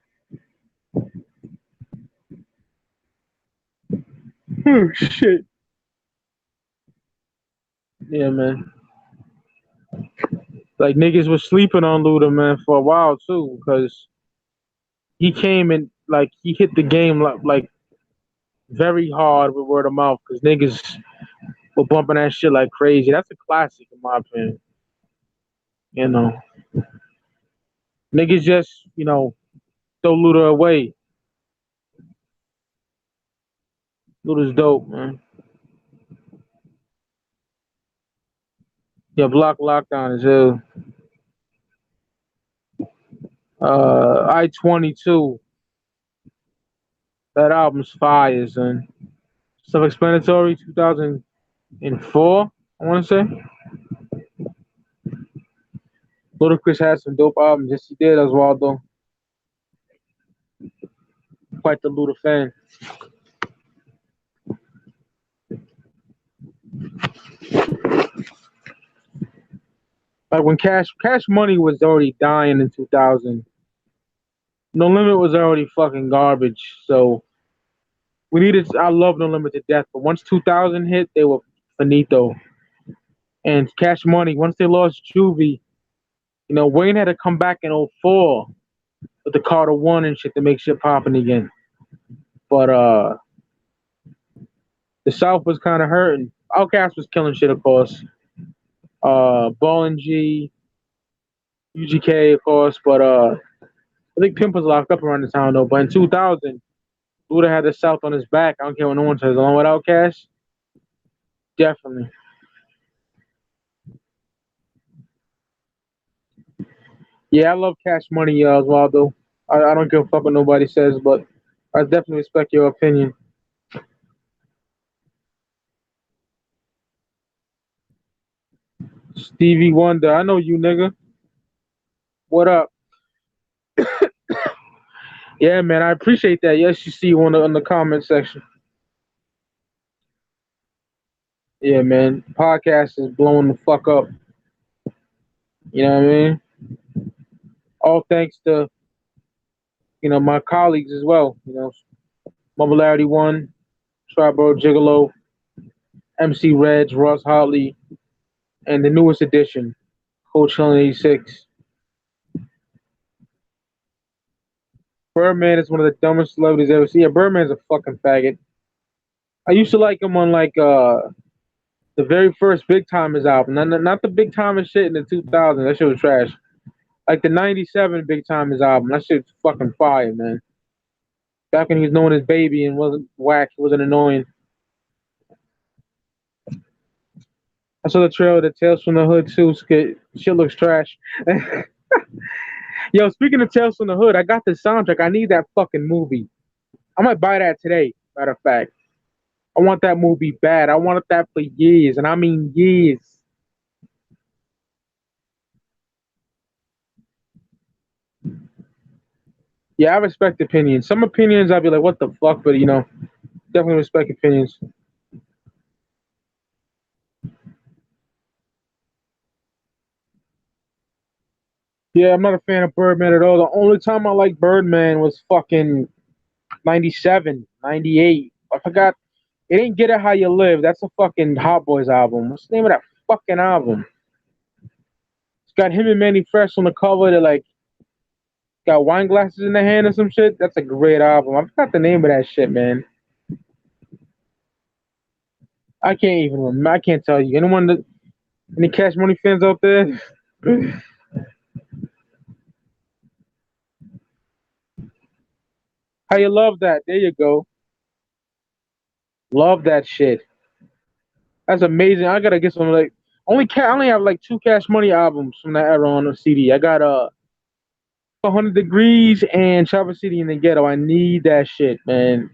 Oh, shit. Yeah, man. Like niggas was sleeping on Luda, man, for a while too, because he came and like he hit the game like very hard with word of mouth, because niggas were bumping that shit like crazy. That's a classic in my opinion. You know, niggas just throw Luda away. Luda's dope, man. Yeah, Block Lockdown is ill. I-22. That album's fire, son. Self-explanatory. 2004. I want to say. Ludacris had some dope albums. Yes, he did, Oswaldo. Quite the Luda fan. Like when Cash Money was already dying in 2000. No Limit was already fucking garbage. So we needed. I love No Limit to death, but once 2000 hit, they were finito. And Cash Money, once they lost Juvie, Wayne had to come back in '04 with the Carter One and shit to make shit popping again. But the South was kind of hurting. Outkast was killing shit, of course. Ballin' G, UGK, of course. But I think Pimp was locked up around the time though. But in 2000, Luda had the South on his back. I don't care what no one says. Along with Outkast, definitely. Yeah, I love Cash Money, Oswaldo. I don't give a fuck what nobody says, but I definitely respect your opinion. Stevie Wonder, I know you, nigga. What up? Yeah, man, I appreciate that. Yes, you see you on the comment section. Yeah, man, podcast is blowing the fuck up. You know what I mean? All thanks to my colleagues as well. Mobilarity One, Triborough Gigolo, MC Reg, Ross Hartley, and the newest edition, Coach Helen 86. Birdman is one of the dumbest celebrities I've ever seen. Yeah, Birdman's a fucking faggot. I used to like him on like the very first Big Timers album, not the Big Timers shit in the 2000s. That shit was trash. Like the '97 Big Timers album, that shit's fucking fire, man. Back when he was known as Baby and wasn't whack, he wasn't annoying. I saw the trailer, the Tales from the Hood too. Shit looks trash. Yo, speaking of Tales from the Hood, I got the soundtrack. I need that fucking movie. I might buy that today. Matter of fact, I want that movie bad. I wanted that for years, and I mean years. Yeah, I respect opinions. Some opinions I'd be like, what the fuck? But definitely respect opinions. Yeah, I'm not a fan of Birdman at all. The only time I liked Birdman was fucking '97, '98. I forgot. It ain't Get It How You Live. That's a fucking Hot Boys album. What's the name of that fucking album? It's got him and Manny Fresh on the cover. They're like got wine glasses in their hand or some shit. That's a great album. I forgot the name of that shit, man. I can't even remember. I can't tell you. Any Cash Money fans out there? How you love that? There you go. Love that shit. That's amazing. I gotta get some like I only have like two Cash Money albums from that era on the CD. I got 100 Degrees and Traverse City in the Ghetto. I need that shit, man.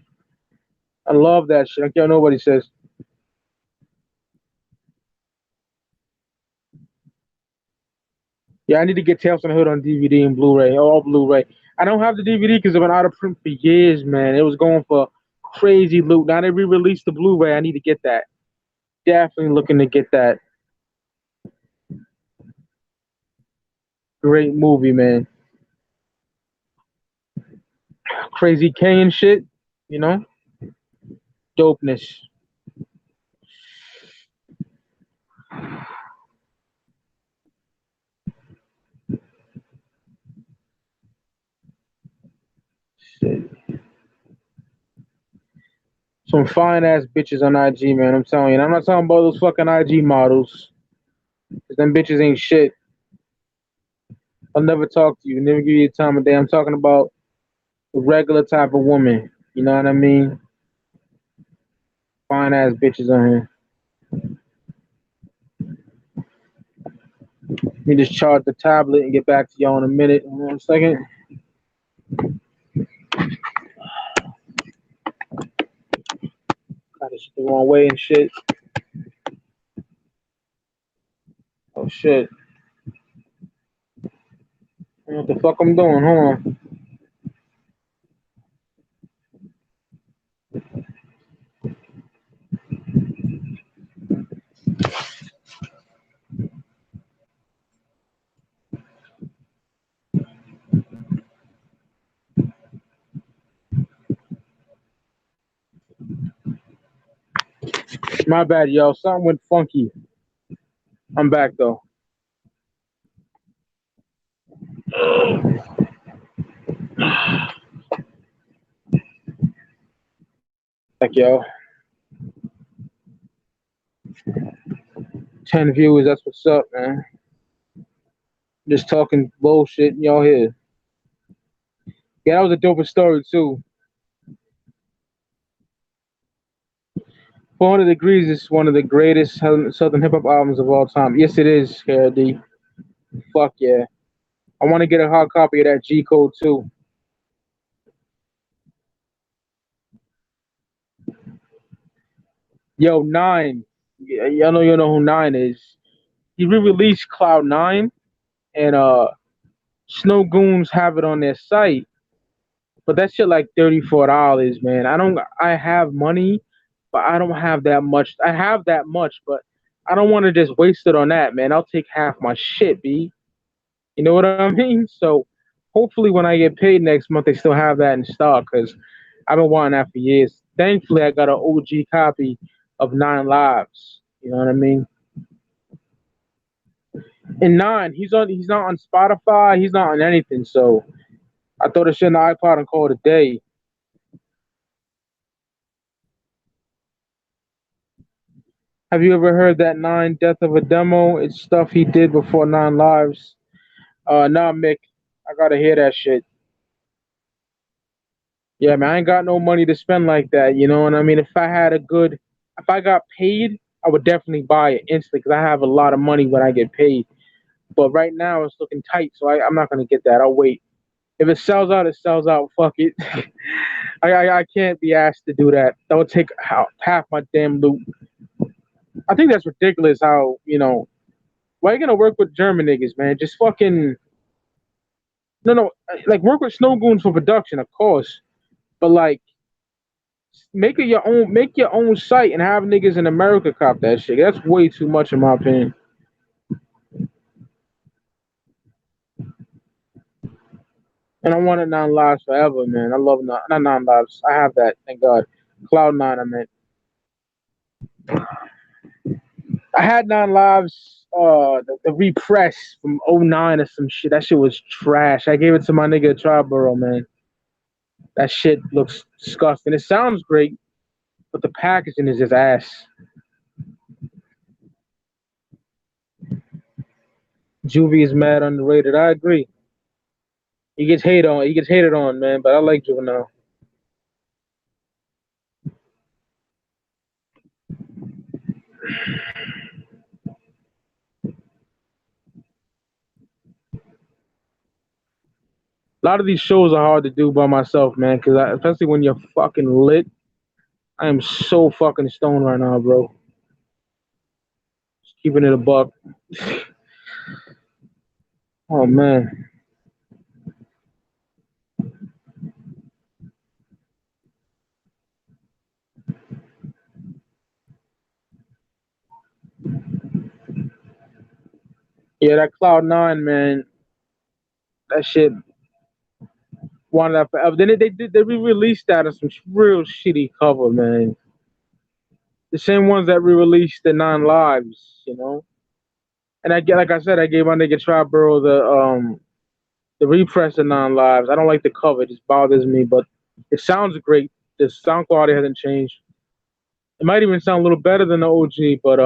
I love that shit. I can't nobody says. Yeah, I need to get Tales from the Hood on DVD and Blu-ray, all Blu-ray. I don't have the DVD because it's been out of print for years, man. It was going for crazy loot. Now they re-released the Blu-ray. I need to get that. Definitely looking to get that. Great movie, man. Crazy K and shit. You know, dopeness. Shit. Some fine ass bitches on IG, man. I'm telling you. And I'm not talking about those fucking IG models. Cause them bitches ain't shit. I'll never talk to you. Never give you the time of day. I'm talking about the regular type of woman. You know what I mean? Fine ass bitches on here. Let me just charge the tablet and get back to y'all in a minute. Hold on a second. Got this the wrong way and shit. Oh shit. I don't know what the fuck I'm doing. Hold on. My bad, yo. Something went funky. I'm back though. Back, yo. 10 viewers. That's what's up, man. Just talking bullshit. And y'all here. Yeah, that was a dope story too. 400 Degrees is one of the greatest Southern hip hop albums of all time. Yes, it is, KRD. Fuck yeah. I want to get a hard copy of that G Code too. Yo, Nine. Yeah, y'all know you know who Nine is. He re-released Cloud Nine, and Snow Goons have it on their site, but that shit like $34, man. I don't. I have money, but I don't have that much. I have that much, but I don't want to just waste it on that, man. I'll take half my shit, b. You know what I mean? So hopefully, when I get paid next month, they still have that in stock because I've been wanting that for years. Thankfully, I got an OG copy of Nine Lives. You know what I mean? And Nine, he's on. He's not on Spotify. He's not on anything. So I throw the shit in the iPod and call it a day. Have you ever heard that Nine Death of a Demo? It's stuff he did before Nine Lives. Nah, Mick, I gotta hear that shit. Yeah, man, I ain't got no money to spend like that. You know what I mean? If I got paid, I would definitely buy it instantly because I have a lot of money when I get paid. But right now it's looking tight, so I'm not gonna get that. I'll wait. If it sells out, it sells out. Fuck it. I can't be asked to do that. That would take half my damn loot. I think that's ridiculous. How why are you gonna work with German niggas, man? Just fucking no, like work with Snow Goons for production, of course, but like make your own site and have niggas in America cop that shit. That's way too much in my opinion. And I want it non lives forever, man. I love not non lives. I have that, thank God. Cloud Nine, I meant. I had non lives. The repress from '09 or some shit. That shit was trash. I gave it to my nigga Triborough, man. That shit looks disgusting. It sounds great, but the packaging is just ass. Juvie is mad underrated. I agree. He gets hated on. He gets hated on, man. But I like Juvenile. A lot of these shows are hard to do by myself, man. Because especially when you're fucking lit. I am so fucking stoned right now, bro. Just keeping it a buck. Oh man. Yeah, that Cloud9, man, that shit wanted that forever. Then they re-released that on some real shitty cover, man. The same ones that re-released the Nine Lives, you know. And I get, like I said, I gave my nigga Triborough the repress of Nine Lives. I don't like the cover; it just bothers me. But it sounds great. The sound quality hasn't changed. It might even sound a little better than the OG, but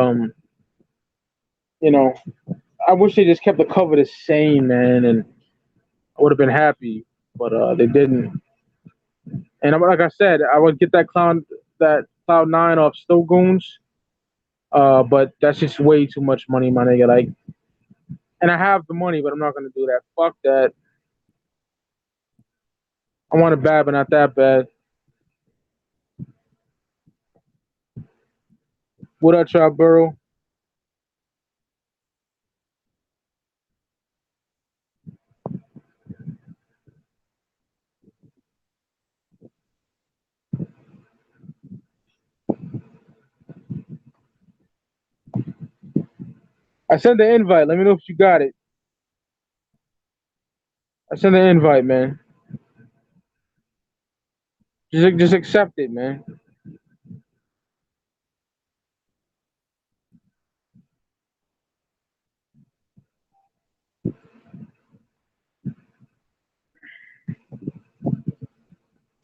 you know, I wish they just kept the cover the same, man, and I would have been happy. But they didn't. And like I said, I would get that Cloud9 off Still Goons. But that's just way too much money, my nigga. Like, and I have the money, but I'm not gonna do that. Fuck that. I want it bad, but not that bad. What up, Chop Burrow? I sent the invite. Let me know if you got it. I sent the invite, man. Just accept it, man.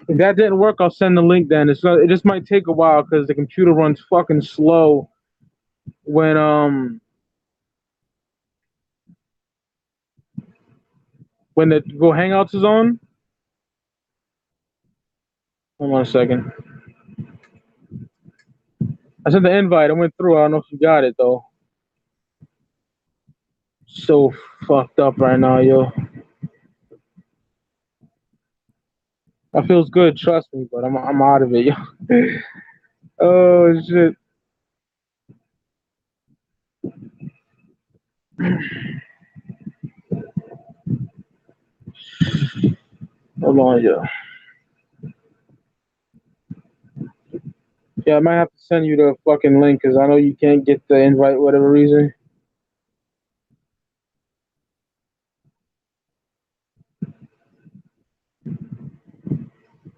If that didn't work, I'll send the link. Then it just might take a while because the computer runs fucking slow when when the Go Hangouts is on. Hold on a second. I sent the invite. It went through. I don't know if you got it though. So fucked up right now, yo. That feels good, trust me, but I'm out of it, yo. Oh shit. Hold on, yo. Yeah, I might have to send you the fucking link because I know you can't get the invite, whatever reason.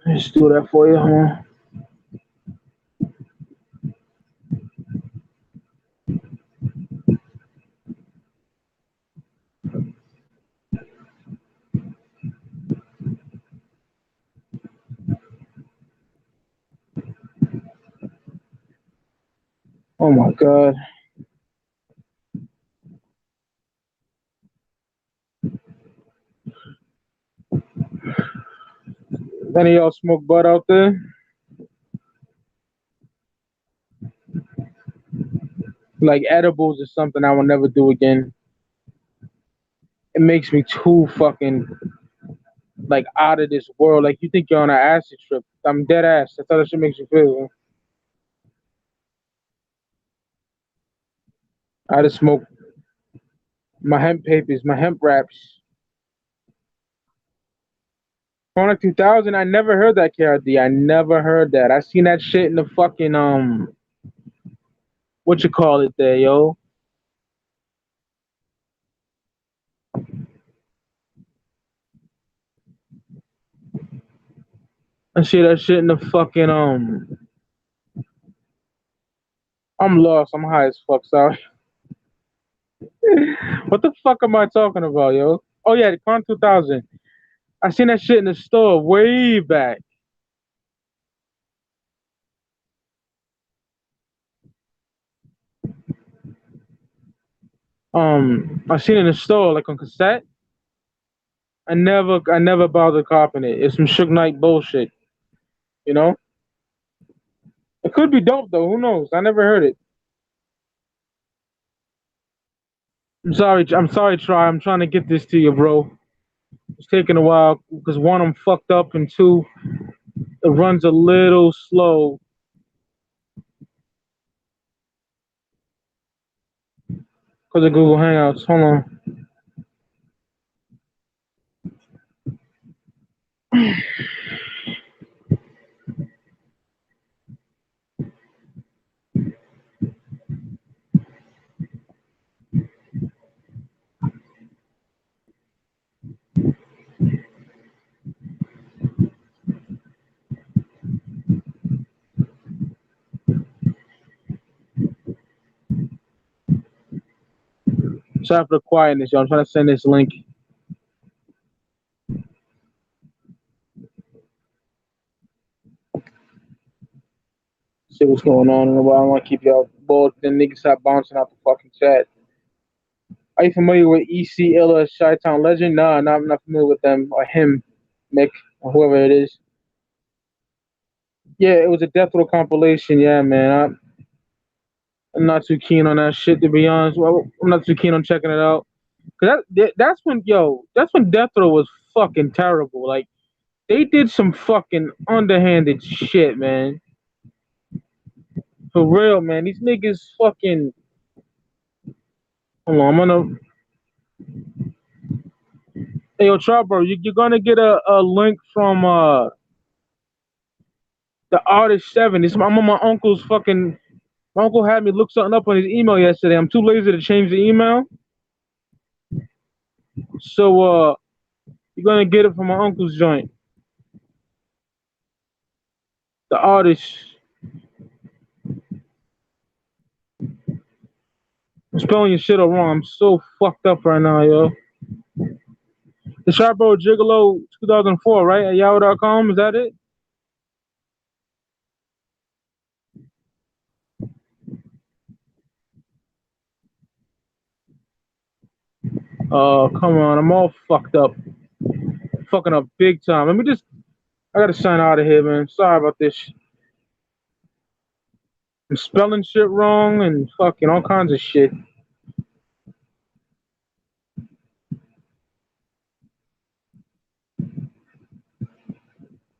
Just do that for you, huh? Oh my god. Any of y'all smoke bud out there? Like edibles is something I will never do again. It makes me too fucking like out of this world. Like you think you're on an acid trip. I'm dead ass. That's how that shit makes you feel. I just smoke my hemp papers, my hemp wraps. Chronic 2000, I never heard that KRD. I never heard that. I seen that shit in the fucking what you call it there, yo. I see that shit in the fucking I'm lost. I'm high as fuck. Sorry. What the fuck am I talking about, yo? Oh yeah, the Con 2000. I seen that shit in the store way back. I seen it in the store like on cassette. I never bothered copying it. It's some Suge Knight bullshit, you know. It could be dope though. Who knows? I never heard it. I'm sorry. I'm sorry, Try. I'm trying to get this to you, bro. It's taking a while because one, I'm fucked up, and two, it runs a little slow because of Google Hangouts. Hold on. Sorry for the quietness, y'all. I'm trying to send this link. See what's going on in a while. I don't want to keep y'all bored. Then niggas stop bouncing out the fucking chat. Are you familiar with EC Illa Chi-Town Legend? Nah, I'm not familiar with them or him, Mick, or whoever it is. Yeah, it was a Death Row compilation. Yeah, man. I'm not too keen on that shit, to be honest. Well, I'm not too keen on checking it out. Cause that's when Death Row was fucking terrible. Like, they did some fucking underhanded shit, man. For real, man. These niggas fucking. Hold on, I'm gonna. Hey, yo, Chopper, you're gonna get a link from the Artist 7. I'm on my uncle's fucking. My uncle had me look something up on his email yesterday. I'm too lazy to change the email. So, you're gonna get it from my uncle's joint. The Artist. I'm spelling your shit all wrong. I'm so fucked up right now, yo. The Sharpo Gigolo 2004, right? At yahoo.com, is that it? Oh, come on. I'm all fucked up. Fucking up big time. I gotta sign out of here, man. Sorry about this. I'm spelling shit wrong and fucking all kinds of shit.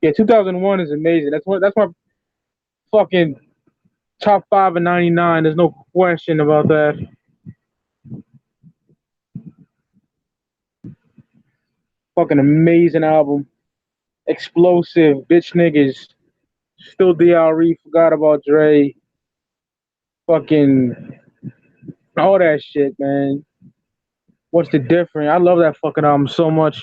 Yeah, 2001 is amazing. That's my fucking top 5 of 99. There's no question about that. Fucking amazing album. Explosive, bitch niggas. Still DRE, forgot about Dre. Fucking all that shit, man. What's the difference? I love that fucking album so much.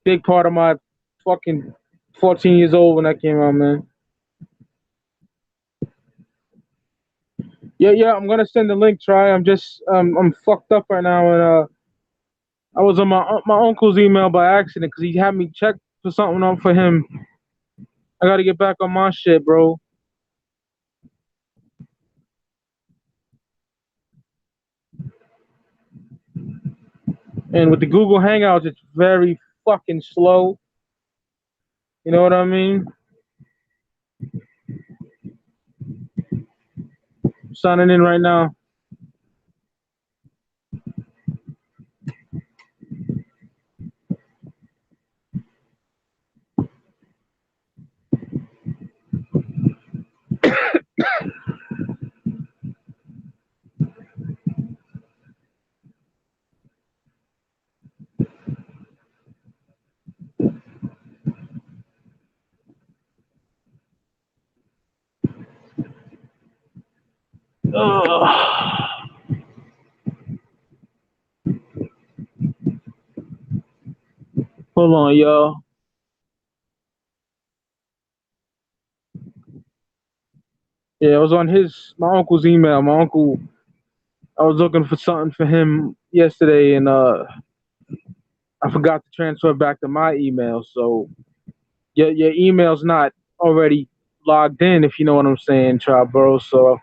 Big part of my fucking 14 years old when that came out, man. Yeah, I'm gonna send the link. Try. I'm fucked up right now, and I was on my uncle's email by accident because he had me check for something up for him. I gotta get back on my shit, bro. And with the Google Hangouts, it's very fucking slow. You know what I mean? Signing in right now. Ugh. Hold on, y'all. Yeah, I was on my uncle's email. My uncle, I was looking for something for him yesterday, and I forgot to transfer back to my email. So your email's not already logged in, if you know what I'm saying, Bro. So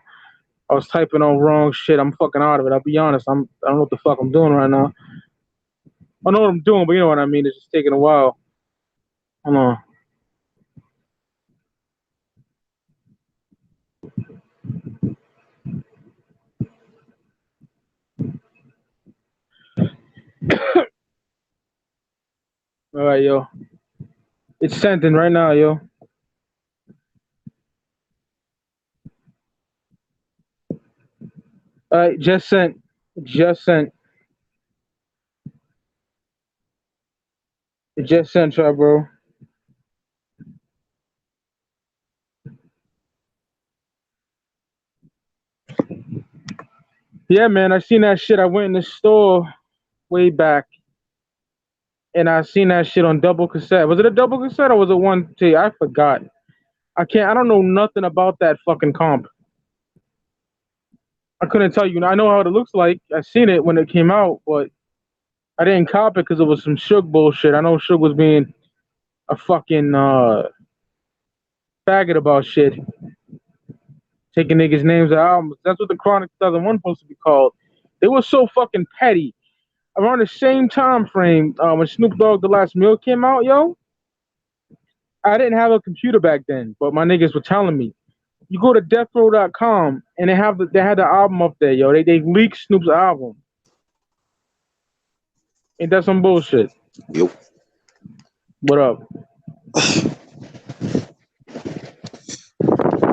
I was typing on wrong shit. I'm fucking out of it. I'll be honest. I don't know what the fuck I'm doing right now. I know what I'm doing, but you know what I mean. It's just taking a while. Hold on. All right, yo. It's sent in right now, yo. All right, just sent. Just sent. It just sent, bro. Yeah, man. I seen that shit. I went in the store way back, and I seen that shit on double cassette. Was it a double cassette or was it one tape? I forgot. I don't know nothing about that fucking comp. I couldn't tell you. I know how it looks like. I seen it when it came out, but I didn't cop it because it was some Suge bullshit. I know Suge was being a fucking faggot about shit, taking niggas' names of albums. That's what the Chronic 2001 supposed to be called. They were so fucking petty. Around the same time frame when Snoop Dogg The Last Meal came out, yo, I didn't have a computer back then, but my niggas were telling me. You go to deathrow.com and they had the album up there, yo. They leaked Snoop's album. Ain't that some bullshit? Yo, What up?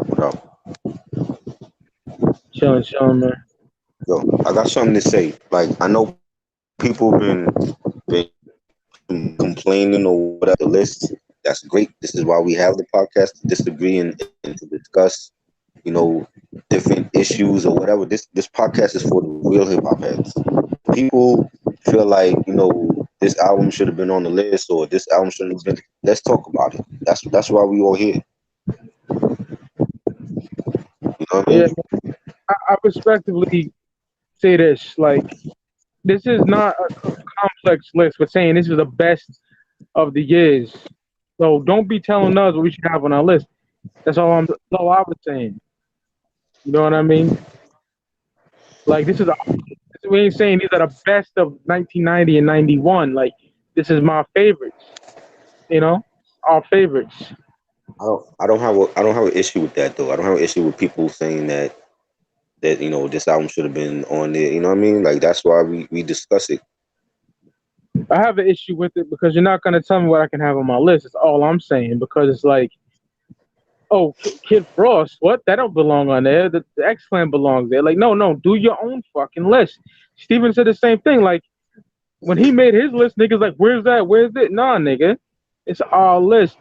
what up? Chilling, chilling, man. Yo, I got something to say. Like, I know people been complaining or whatever the list. That's great. This is why we have the podcast to disagree and to discuss, you know, different issues or whatever. This podcast is for the real hip hop heads. People feel like, this album should have been on the list or this album should have been. Let's talk about it. That's why we all here. You know what I Yeah, mean? I respectively say this. Like, this is not a complex list. We're saying this is the best of the years. So don't be telling us what we should have on our list. That's all I was saying. You know what I mean? Like, we ain't saying these are the best of 1990 and 91. Like, this is my favorites. You know, our favorites. I don't have an issue with that though. I don't have an issue with people saying that this album should have been on there. You know what I mean? Like that's why we discuss it. I have an issue with it because you're not gonna tell me what I can have on my list. That's all I'm saying. Because it's like, oh, Kid Frost, what? That don't belong on there. The X Clan belongs there. Like, no, no, do your own fucking list. Steven said the same thing. Like when he made his list, niggas like, where's that? Where's it? Nah, nigga, it's our list.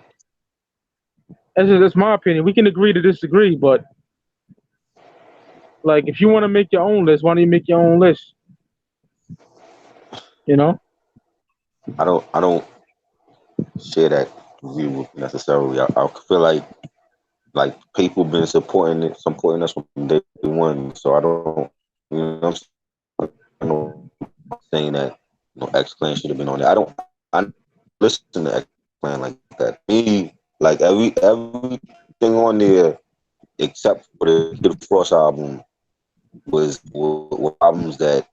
That's my opinion. We can agree to disagree, but like, if you want to make your own list, why don't you make your own list? You know? I don't share that view necessarily. I feel like people been supporting us from day one. So I don't, what I'm saying that X Clan should have been on there. I listen to X Clan like that. Me, like everything on there except for the Kid Frost album were albums that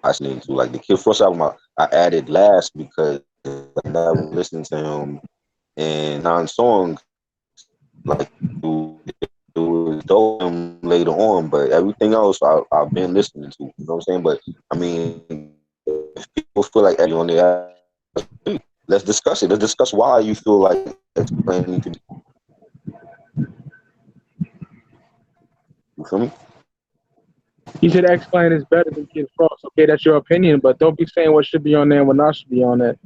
I listened to. Like the Kid Frost album, I added last because I never listened to him and 9 songs. Like it was dope later on, but everything else I've been listening to. You know what I'm saying? But I mean, if people feel like Eddie on there, let's discuss it. Let's discuss why you feel like explaining to you. Feel me? He said X Clan is better than Kid Frost. Okay, that's your opinion, but don't be saying what should be on there and what not should be on there.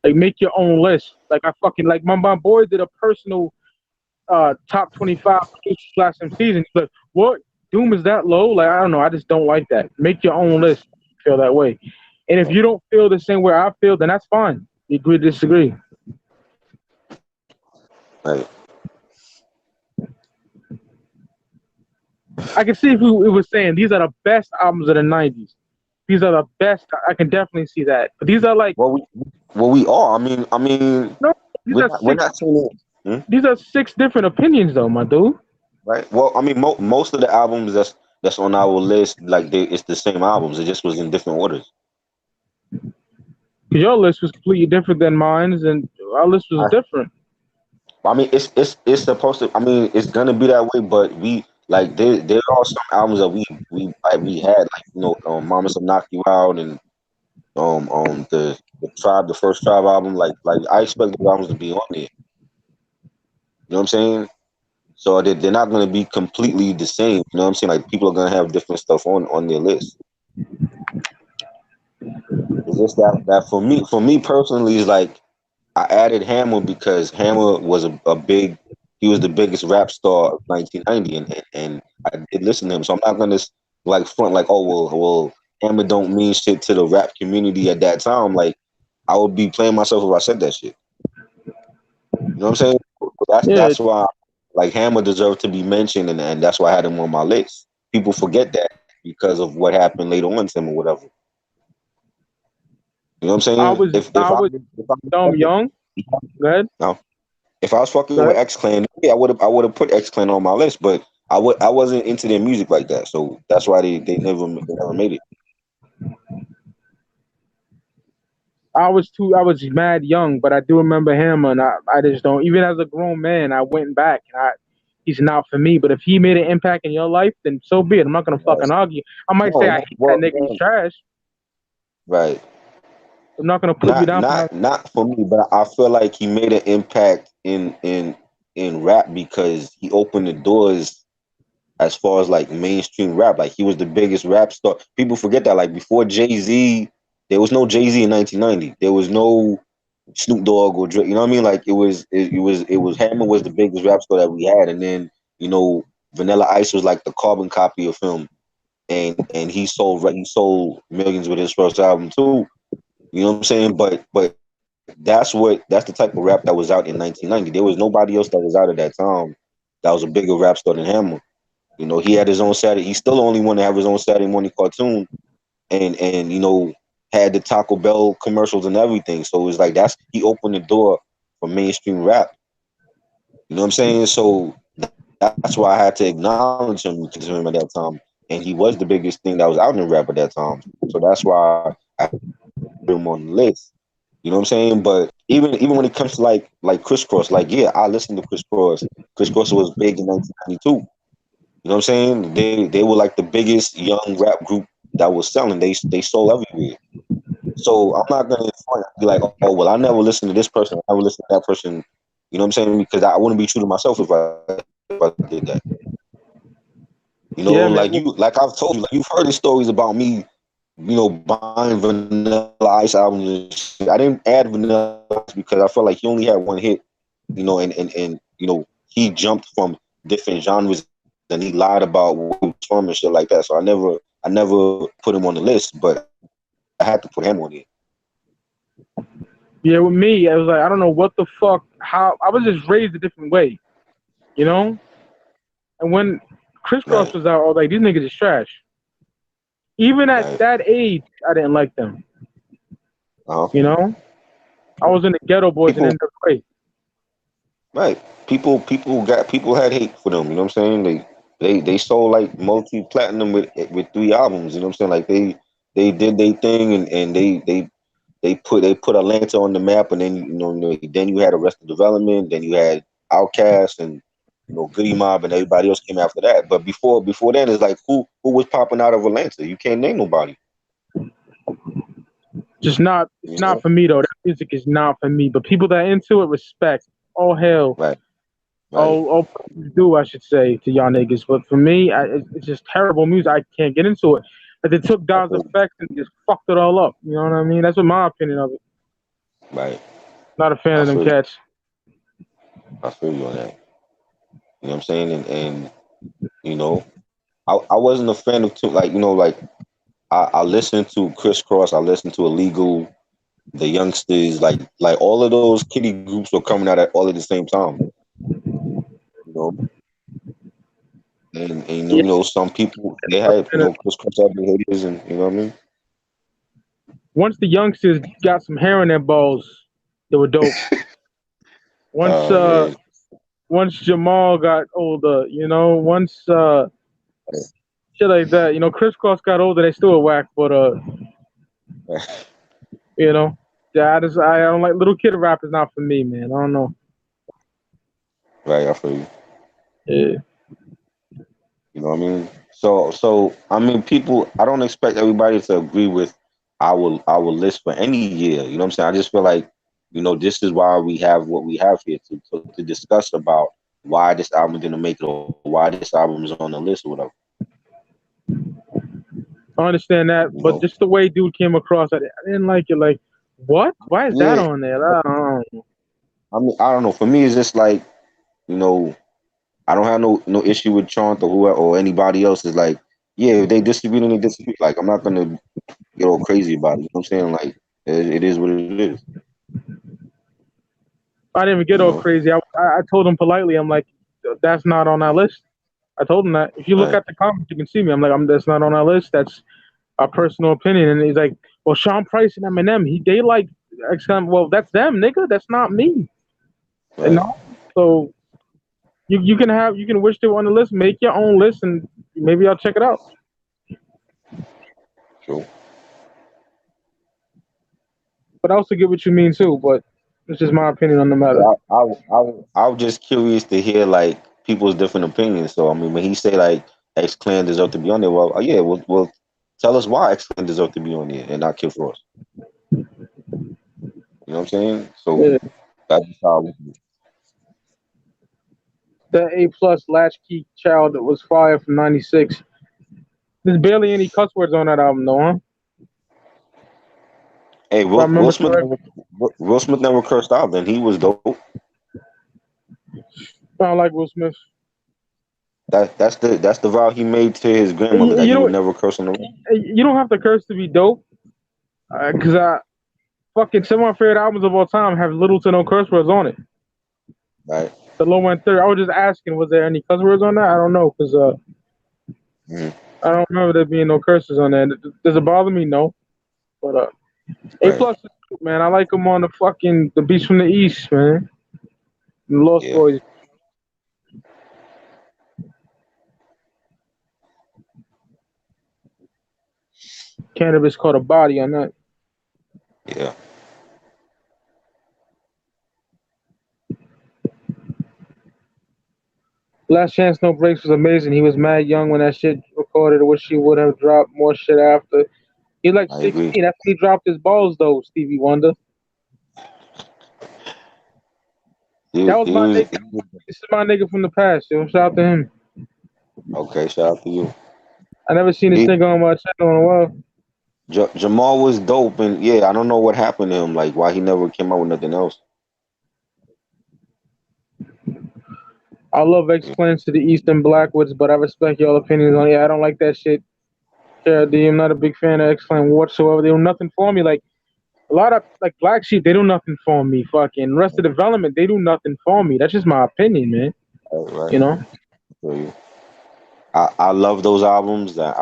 Like, make your own list. Like, I fucking like my boy did a personal top 25 producers last MCs, and he's like, what? Doom is that low? Like, I don't know. I just don't like that. Make your own list. If you feel that way, and if you don't feel the same way I feel, then that's fine. We agree to disagree. Like, I can see if we was saying these are the best albums of the '90s. These are the best. I can definitely see that. But these are like, we are. I mean, no, these are we're six. not saying it. These are six different opinions, though, my dude. Right. Well, I mean, most of the albums that's on our list, like it's the same albums. It just was in different orders. Because your list was completely different than mine's, and our list was different. I mean, it's supposed to. I mean, it's gonna be that way. But we like there are some albums that we had like Mama Some Knock You Out and the Tribe, the first Tribe album. Like I expect the albums to be on there. You know what I'm saying? So they're not going to be completely the same. You know what I'm saying? Like people are going to have different stuff on their list. It's just that for me personally is like I added Hammer because Hammer was he was the biggest rap star of 1990 and I did listen to him. So I'm not going to like front like, oh well Hammer don't mean shit to the rap community at that time. Like I would be playing myself if I said that shit. You know what I'm saying? Yeah, That's why like Hammer deserved to be mentioned and that's why I had him on my list. People forget that. because of what happened later on to him or whatever. You know what I'm I saying? was I was If I dumb young. Good. no, if I was fucking with Good. X Clan, yeah, I would have put X Clan on my list, but I wasn't into their music like that, so that's why they never made it. I was mad young, but I do remember him, and I just don't. Even as a grown man, I went back, and he's not for me. But if he made an impact in your life, then so be it. I'm not gonna Right. fucking argue. I might say No, I hate that well, nigga. He's trash. right. I'm not gonna put you Not down for not how. not for me, but I feel like he made an impact in rap because he opened the doors as far as like mainstream rap. Like he was the biggest rap star. People forget that. Like before Jay Z, there was no Jay Z in 1990. There was no Snoop Dogg or Drake. You know what I mean? Like it was Hammer was the biggest rap star that we had, and then you know Vanilla Ice was like the carbon copy of him, and he sold millions with his first album too. You know what I'm saying? But that's the type of rap that was out in 1990. There was nobody else that was out at that time that was a bigger rap star than Hammer. You know, he had his own Saturday. He's still the only one to have his own Saturday morning cartoon, and had the Taco Bell commercials and everything. So it was like he opened the door for mainstream rap. You know what I'm saying? So that's why I had to acknowledge him because of him at that time, and he was the biggest thing that was out in rap at that time. So that's why I had him on the list. You know what I'm saying? But even when it comes to like Criss Cross, like yeah, I listened to Criss Cross. Criss Cross was big in 1992. You know what I'm saying? They were like the biggest young rap group that was selling. They sold everywhere. So I'm not gonna be like, oh well, I never listened to this person, I never listened to that person. You know what I'm saying? Because I wouldn't be true to myself if I did that. Yeah, Like man. you, like I've told you, like you've heard the stories about me, buying Vanilla Ice albums and shit. I didn't add Vanilla Ice because I felt like he only had one hit, and he jumped from different genres and he lied about where he was from and shit like that. So I never put him on the list, but I had to put him on there. Yeah, with me, I was like, I don't know what the fuck. How I was just raised a different way, you know. And when Criss Right. Cross was out, I was like, these niggas is trash. Even at Right. that age, I didn't like them. Uh-huh. You know, I was in the Ghetto Boys and People, NWA. right. People had hate for them. You know what I'm saying? They sold like multi platinum with 3 albums. You know what I'm saying? Like they did their thing, and they put Atlanta on the map, and then then you had Arrested Development, then you had Outkast, and Goody Mob, and everybody else came after that. But before then, it's like who was popping out of Atlanta? You can't name nobody. Just not. It's You not know? for me though. That music is not for me. But people that into it, respect. Oh hell. Right. Right. Oh, do I should say to y'all niggas. But for me, it's just terrible music. I can't get into it. But they took I Dawes feel effects and just fucked it all up. You know what I mean? That's what my opinion of it. right. Not a fan I of them feel cats. I feel you on that. You know what I'm saying? And you know, I wasn't a fan of too like I listened to Crisscross, I listened to Illegal, the youngsters, like all of those kiddie groups were coming out all at the same time. You know, and Yeah, some people they not a had fan of- Crisscross had their haters, and you know what I mean. once the youngsters got some hair in their balls, they were dope. Once Oh uh man, once Jamal got older, once shit like that, Crisscross got older, they still a whack, but you know, yeah, I don't like little kid rap is not for me, man. I don't know. right. I feel you. Yeah. You know what I mean? So I mean, people. I don't expect everybody to agree with our list for any year. You know what I'm saying? I just feel like this is why we have what we have here to discuss about why this album didn't make it or why this album is on the list or whatever. I understand You that, know? but just the way dude came across, I didn't like it. Like, what? Why is that Yeah. on there? I don't know. I mean, I don't know. For me, it's just like you know, I don't have no issue with Chant or whoever or anybody else. Is like, yeah, if they distribute and they distribute. Like, I'm not gonna get all crazy about it. You know what I'm saying? Like, it is what it is. I didn't even You get all know? crazy. I told him politely, I'm like, that's not on our list. I told him that. If you look Right. at the comments, you can see me. I'm like, that's not on our list. That's our personal opinion. And he's like, well, Sean Price and Eminem, they like well, that's them, nigga. That's not me. You Right. know. So you can wish they were on the list. Make your own list, and maybe I'll check it out. True. But I also get what you mean too. But it's just my opinion on the matter. Yeah, I was just curious to hear like people's different opinions. So I mean, when he say like X Clan deserve to be on there, well, yeah, well, tell us why X Clan deserve to be on there and not Kid Frost. You know what I'm saying? So Yeah. that's just how I look at it. The A+ Latchkey Child that was fire from '96. There's barely any cuss words on that album, though, huh? If Hey, I Will remember Smith correctly. never Will Smith never cursed out. Then he was dope. I don't like Will Smith. That's the vow he made to his grandmother that You he would know, never curse on the road. you don't have to curse to be dope. Because I fucking some of my favorite albums of all time have little to no curse words on it. Right. The Low End Third. I was just asking, was there any cuss words on that? I don't know, because Mhm. I don't remember there being no curses on there. Does it bother me? No. But A Right. plus is dope, man. I like him on the Beast from the East, man. The Lost Yeah. Boys. Cannabis caught a body on that. Yeah. Last Chance No Breaks was amazing. He was mad young when that shit recorded. I wish he would have dropped more shit after. He like I agree. 16. That's when he dropped his balls though, Stevie Wonder. That was He my was nigga. This is my nigga from the past, yo. Shout out to him. okay. Shout out to you. I never seen this He, nigga on my channel in a while. Jamal was dope, and yeah, I don't know what happened to him. Like why he never came out with nothing else. I love X Plans to the Eastern Blackwoods, but I respect y'all opinions on it. I don't like that shit. Yeah, D, I'm not a big fan of X Clan whatsoever. They do nothing for me. Like a lot of like Black Sheep, they do nothing for me. Fucking Rest of Development, they do nothing for me. That's just my opinion, man. Right. Right. You know? So, yeah. I love those albums. That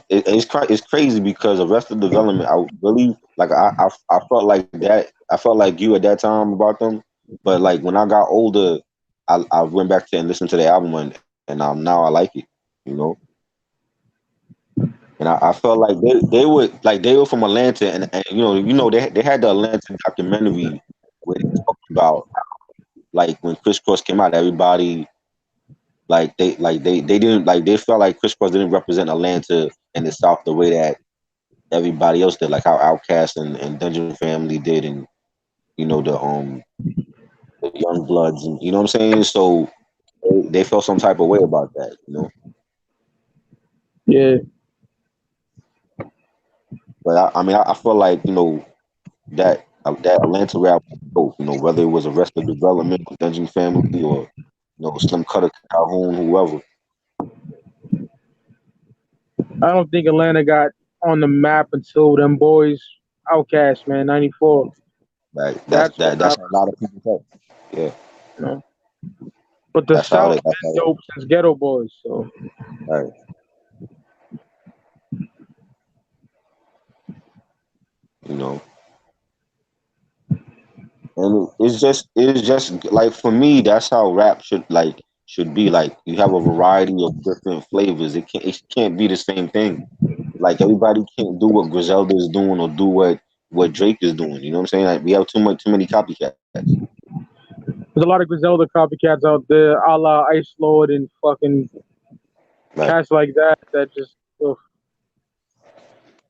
it's crazy because Arrested Development. I really like. I felt like that. I felt like you at that time about them. But like when I got older, I went back to and listened to the album and now I like it. You know, and I felt like they were from Atlanta and they had the Atlanta documentary where they talked about like when Criss Cross came out, everybody they didn't like they felt like Criss Cross didn't represent Atlanta and the South the way that everybody else did, like how Outkast and Dungeon Family did, and the Young Bloods, and you know what I'm saying. So they felt some type of way about that. Yeah. But I mean, I feel like that Atlanta rap was dope. Whether it was Arrested Development, Dungeon Family, or Slim Cutter Calhoun, whoever. I don't think Atlanta got on the map until them boys Outcast, man, '94. Like that's That's what that that's got how a lot of people talk. Yeah, you know. But the that's how South they. That's been how dope since Ghetto Boys, so right. You know, and it's just like for me, that's how rap should be. Like you have a variety of different flavors. It can't be the same thing. Like everybody can't do what Griselda is doing or do what Drake is doing. You know what I'm saying? Like we have too many copycats. there's a lot of Griselda copycats out there, a la Ice Lord and fucking Right, cats like that. That just ugh,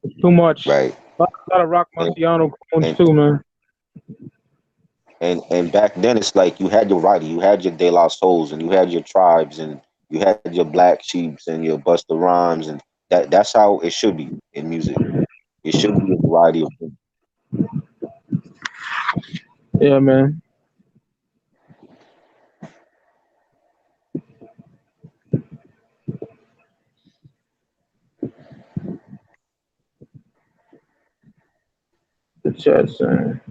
it's too much. right. A lot of Rock And Marciano clones and too, man. and back then it's like you had your variety, you had your De La Souls, and you had your tribes, and you had your Black Sheeps and your Busta Rhymes, and that's how it should be in music. It should be a variety of things. Yeah, man. The chat saying.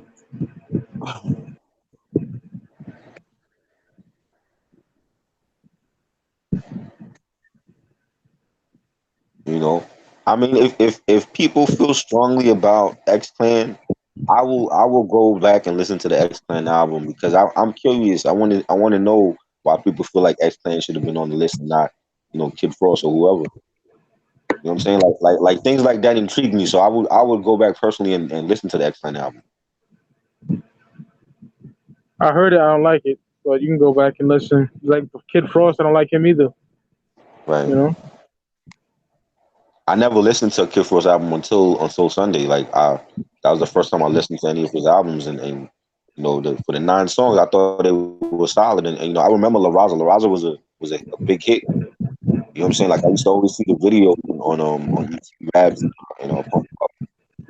You know, I mean, if people feel strongly about X Clan, I will go back and listen to the X Clan album because I'm curious. I want to know why people feel like X Clan should have been on the list and not, Kid Frost or whoever. You know what I'm saying? Like things like that intrigue me. So I would go back personally and listen to the X Clan album. I heard it. I don't like it, but you can go back and listen. Like Kid Frost, I don't like him either. Right. You know, I never listened to Kid Frost album until Sunday. That was the first time I listened to any of his albums, and for the 9 songs, I thought they were solid, and I remember La Raza. La Raza was a big hit. You know what I'm saying? Like I used to always see the video on YouTube Raps and Pump Up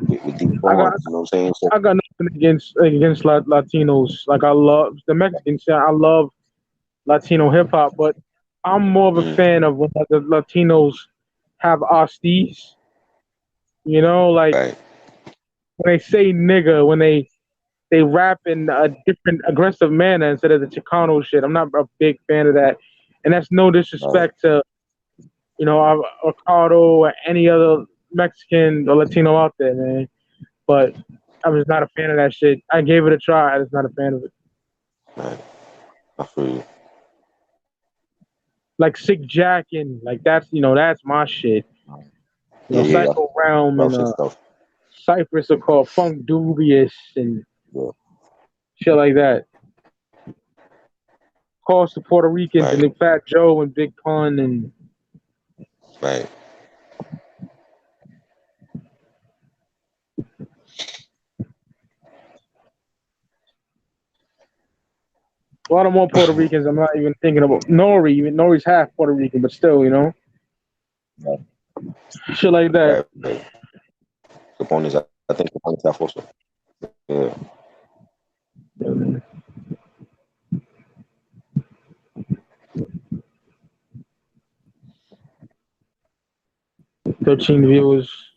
with these I got songs. You know what I'm saying? So I got nothing against Latinos. Like I love the Mexicans. Yeah, I love Latino hip hop, but I'm more of a mm, fan of when the Latinos have osties. You know, like right, when they say nigga, when they rap in a different aggressive manner instead of the Chicano shit. I'm not a big fan of that, and that's no right, disrespect to Ricardo or any other Mexican or Latino out there, man. But I'm just not a fan of that shit. I gave it a try. I'm just not a fan of it. right. I feel you. Like Sick Jack and like that's my shit. Yeah, yeah. Psycho Realm Love and his stuff. Cypress are called Funk Dubious and Yeah, shit like that. Calls to Puerto Ricans right, and Fat Joe and Big Pun and right. a lot of more Puerto Ricans. I'm not even thinking about Nori. Even Nori's half Puerto Rican, but still, Right, shit like that. right. Capone is, I think Capone is half also. Yeah, 13 viewers.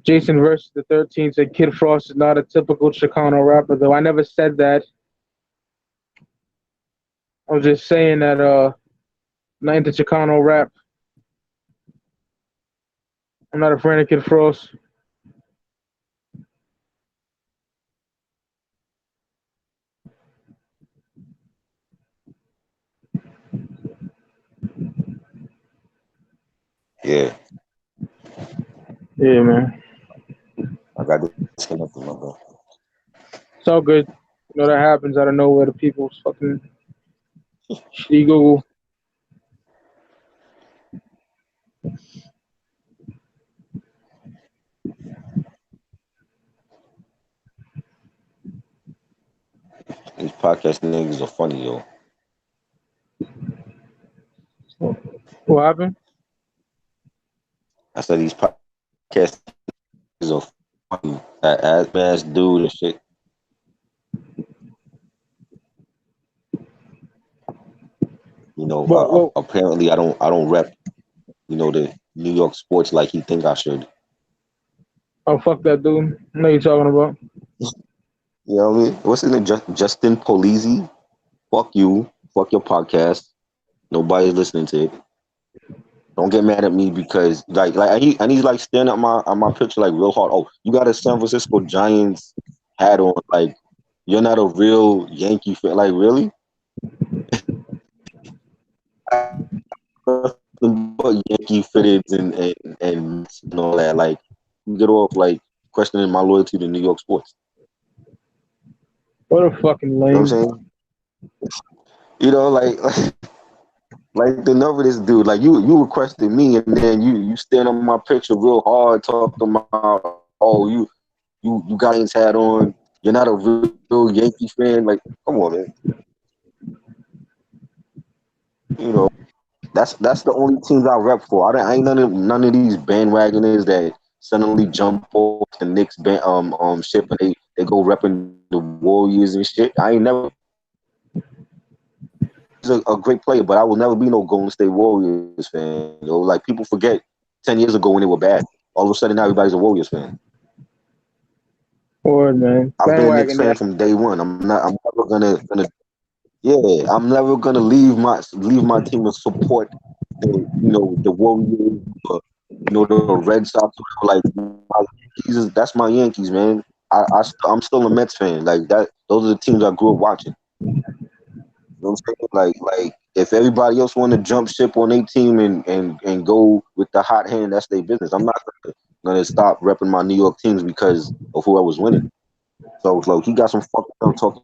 Jason versus the 13 said Kid Frost is not a typical Chicano rapper, though. I never said that. I was just saying that not into Chicano rap. I'm not a fan of Kid Frost. yeah. Yeah, man. I got disconnected, my bro. It's all good. That happens out of nowhere to people's fucking shitty Google. These podcast niggas are funny, yo. What happened? I said these podcast niggas are funny. That ass dude and shit. What? Apparently I don't rep, the New York sports like he think I should. Oh, fuck that dude. I know you're talking about. You know what I mean? What's his name? Justin Polizzi? Fuck you. Fuck your podcast. Nobody's listening to it. Don't get mad at me because and he's like staring at my picture like real hard. Oh, you got a San Francisco Giants hat on. Like you're not a real Yankee fan. Like really? Nothing but Yankee fitteds and all that. Like get off like questioning my loyalty to New York sports. What a fucking You know what lame. I'm saying? Like like the nerve of this dude. Like you requested me and then you stand on my picture real hard talking about you got Giants hat on. You're not a real Yankee fan. Like come on, man. You know that's the only teams I rep for. I ain't none of these bandwagoners that suddenly jump off the Knicks ship and they go repping the Warriors and shit. I ain't never. He's a great player, but I will never be no Golden State Warriors fan. Like people forget. 10 years ago when they were bad. All of a sudden now everybody's a Warriors fan. Word, man. I've been a Knicks Bandwagon that. fan from day one. I'm never gonna yeah, I'm never gonna leave my team and support the Warriors or the Red Sox or whatever. Like my Yankees that's my Yankees, man. I'm still a Mets fan. Like that those are the teams I grew up watching. You know what I'm saying? Like if everybody else want to jump ship on their team and go with the hot hand, that's their business. I'm not gonna stop repping my New York teams because of who I was winning. So it's like he got some fucking up talking.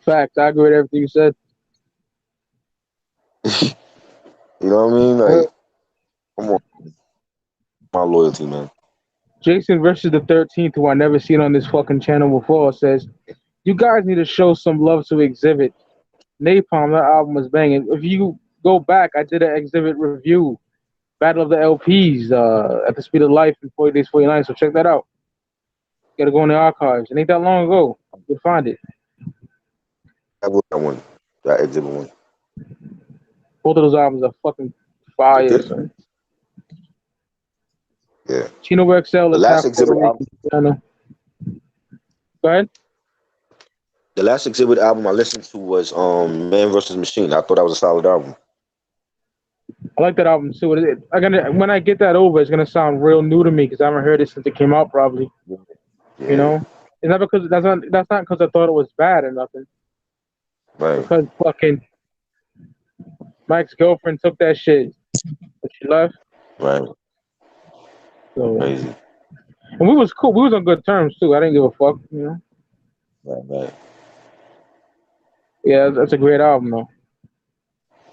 Facts. I agree with everything you said. You know what I mean? Uh, Like, come on, my loyalty, man. Jason versus the 13th, who I never seen on this fucking channel before, says, "You guys need to show some love to Exhibit. Napalm, that album was banging. If you go back, I did an Exhibit review, Battle of the LPs, at the Speed of Life in 40 Days, 49. So check that out. You gotta go in the archives. It ain't that long ago. You'll find it. That one, that exhibit one. Both of those albums are fucking They fire, did? son. Yeah. Chino XL The is last half Puerto exhibit Rican. album, Go ahead. the last exhibit album I listened to was Man vs. Machine. I thought that was a solid album. I like that album too. When I get that over, it's gonna sound real new to me because I haven't heard it since it came out. Probably, you Yeah. know. It's not because that's not because I thought it was bad or nothing. Right. Because fucking Mike's girlfriend took that shit and she left. Right. So, Crazy. and we was cool. We was on good terms too. I didn't give a fuck. Right. Right. Yeah, that's a great album though.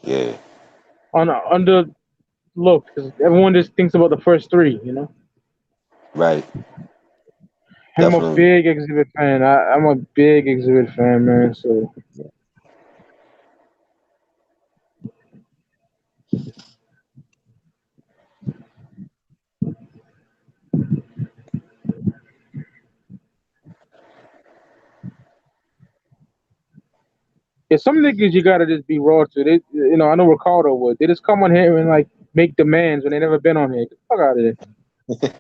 Yeah. Under looked because everyone just thinks about the first three. Right. And I'm a Definitely. big Exhibit fan. I'm a big Exhibit fan, man. So yeah, some niggas you gotta just be raw to. I know Ricardo would. They just come on here and like make demands when they never been on here. Get the fuck out of here.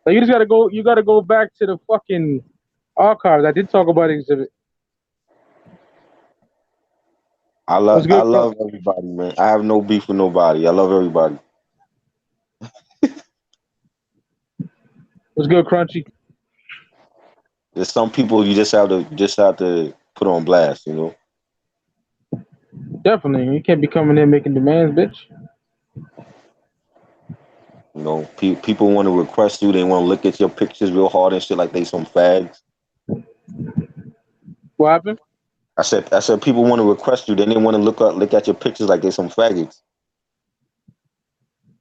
Like you just gotta go. You gotta go back to the fucking archives. I did talk about Exhibit. What's I good, love everybody, man. I have no beef with nobody. I love everybody. What's good, Crunchy? There's some people you just have to put on blast, you know. Definitely. You can't be coming in making demands, bitch. You know, people want to request you. They want to look at your pictures real hard and shit like they some fags. What happened? I said people want to request you. Then they want to look at your pictures like they some faggots.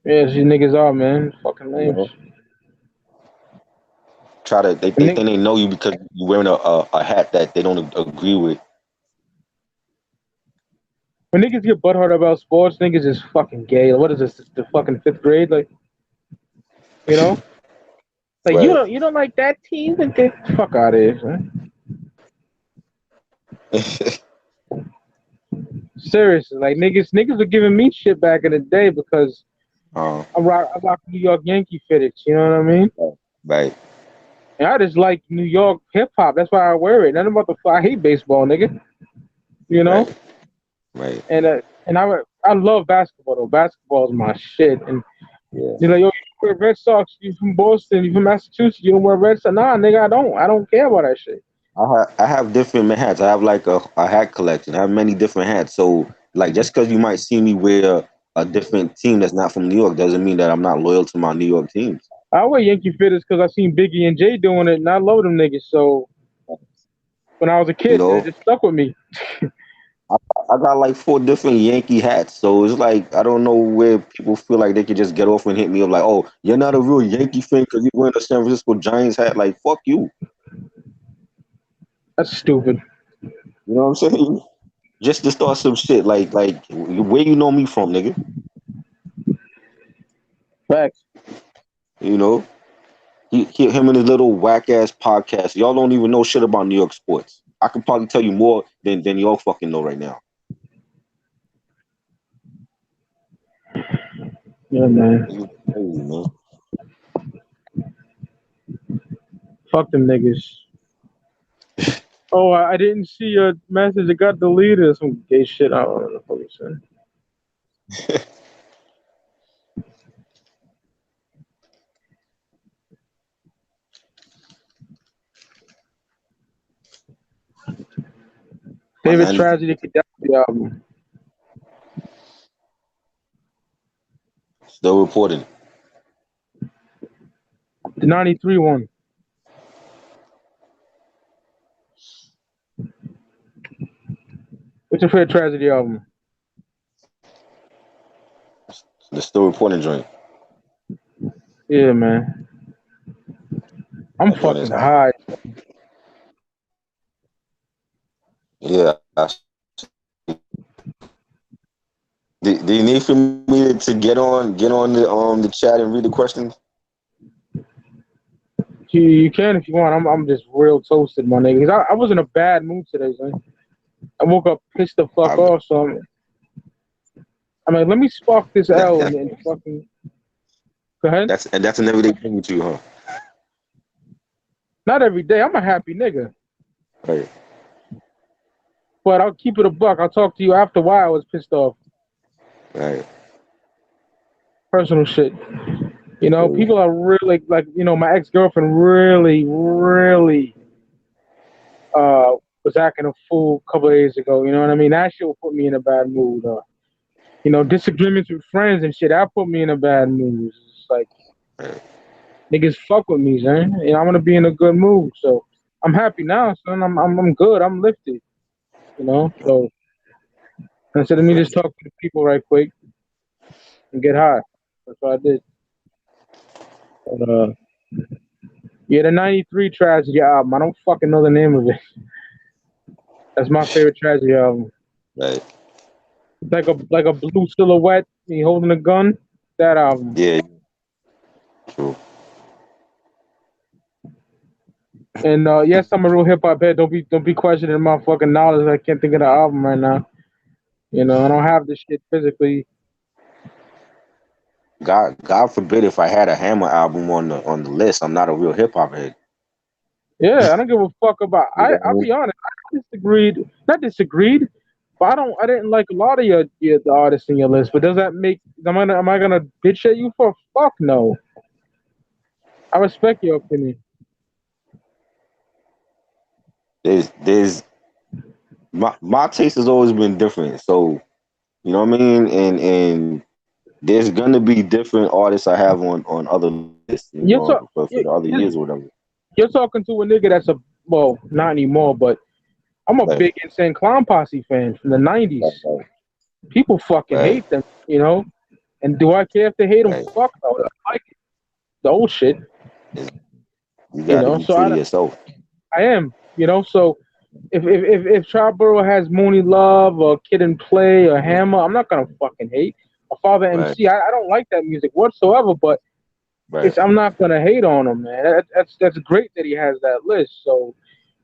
Yeah, these niggas are, man. Fucking You lame. know, they When, think they know you because you're wearing a hat that they don't agree with. when niggas get butthurt about sports, niggas is fucking gay. What is this? The fucking fifth grade? Like, you know? Like Right. you don't like that team and get the fuck out of here, man. Seriously, like niggas were giving me shit back in the day because uh, I rock New York Yankee fitteds. You know what I mean? right. And I just like New York hip hop. That's why I wear it. Nothing about I hate baseball, nigga. You know? Right. Right. And I love basketball though. Basketball is my shit. And Yeah. you're like, yo, you wear Red Sox. You from Boston? You from Massachusetts? You don't wear Red Sox? Nah, nigga, I don't. I don't care about that shit. I have different hats. I have like a hat collection. I have many different hats. So like just because you might see me wear a different team that's not from New York doesn't mean that I'm not loyal to my New York teams. I wear Yankee fitteds because I seen Biggie and Jay doing it, and I love them niggas. So when I was a You kid, it know, just stuck with me. I got like four different Yankee hats. So it's like I don't know where people feel like they could just get off and hit me up like, oh, you're not a real Yankee fan because you're wearing a San Francisco Giants hat. Like fuck you. That's stupid. You know what I'm saying? Just to start some shit like where you know me from, nigga. Facts. You know. Him and his little whack ass podcast. Y'all don't even know shit about New York sports. I can probably tell you more than y'all fucking know right now. Yeah, man. You crazy, man. Fuck them niggas. Oh, I didn't see your message. It got deleted. Some gay shit. I don't know what the fuck you said. My Favorite 90, Tragedy Gaddafi album. still reporting. The 93 one. What's your favorite Tragedy album? The still reporting joint. Yeah, man. I'm That joint fucking is hot. high. Yeah. Do you need for me to get on the chat and read the questions? You can if you want. I'm just real toasted, my nigga. 'Cause I was in a bad mood today, son. I woke up pissed the fuck I off, so I'm like, let me spark this that, L that and fucking go ahead. that's an everyday thing with you, huh? Not every day. I'm a happy nigga, Right, but I'll keep it a buck. I'll talk to you after a while. I was pissed off. right. Personal shit. You know, So, people are really like, my ex girlfriend really, really was acting a fool a couple of days ago. You know what I mean? That shit will put me in a bad mood. Disagreements with friends and shit, that put me in a bad mood. It's like right. niggas fuck with me, son. I want to be in a good mood. So I'm happy now, son. I'm good. I'm lifted. So instead of me just talking to people right quick and get high, that's what I did. But, yeah, the '93 Tragedy album. I don't fucking know the name of it. That's my favorite Tragedy album. Right. It's like a blue silhouette. He holding a gun. That album. Yeah, true. And yes, I'm a real hip hop head. Don't be questioning my fucking knowledge. I can't think of the album right now. I don't have this shit physically. God forbid if I had a Hammer album on the list. I'm not a real hip hop head. Yeah, I don't give a fuck about. You know I'll what be honest. I disagreed. Not disagreed, but I didn't like a lot of the artists in your list. But does that make am I gonna bitch at you for? Fuck no. I respect your opinion. There's my taste has always been different. So you know what I mean, and there's gonna be different artists I have on other lists. You're talk, For the other you're, years or whatever. you're talking to a nigga that's not anymore, but I'm a Right, big Insane Clown Posse fan from the '90s. right, right. People fucking Right. hate them, And do I care if they hate them? Right. Fuck no. I like the old shit, It's- you got to be So true to yourself. I am, So if Charborough has Mooney Love or Kid and Play or Hammer, I'm not gonna fucking hate. A Father Right, MC, I don't like that music whatsoever, but right, I'm not gonna hate on him, man. That's great that he has that list. So,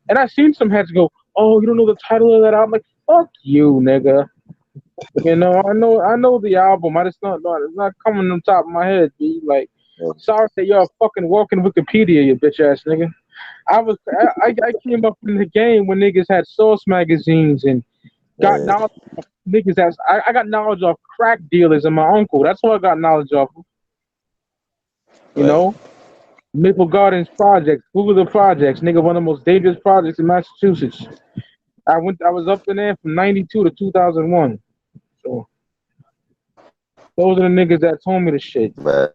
and I've seen some heads go, "Oh, you don't know the title of that album?" Like, fuck you, nigga. I know the album. I just it's not coming on top of my head. B. Like, sorry that you're a fucking walking Wikipedia, you bitch ass nigga. I came up in the game when niggas had source magazines and got right, knowledge of niggas I got knowledge of crack dealers and my uncle. That's what I got knowledge of. You right. know, Maple Gardens projects, Google the projects, nigga, one of the most dangerous projects in Massachusetts. I was up in there from '92 to 2001. So those are the niggas that told me the shit. Right.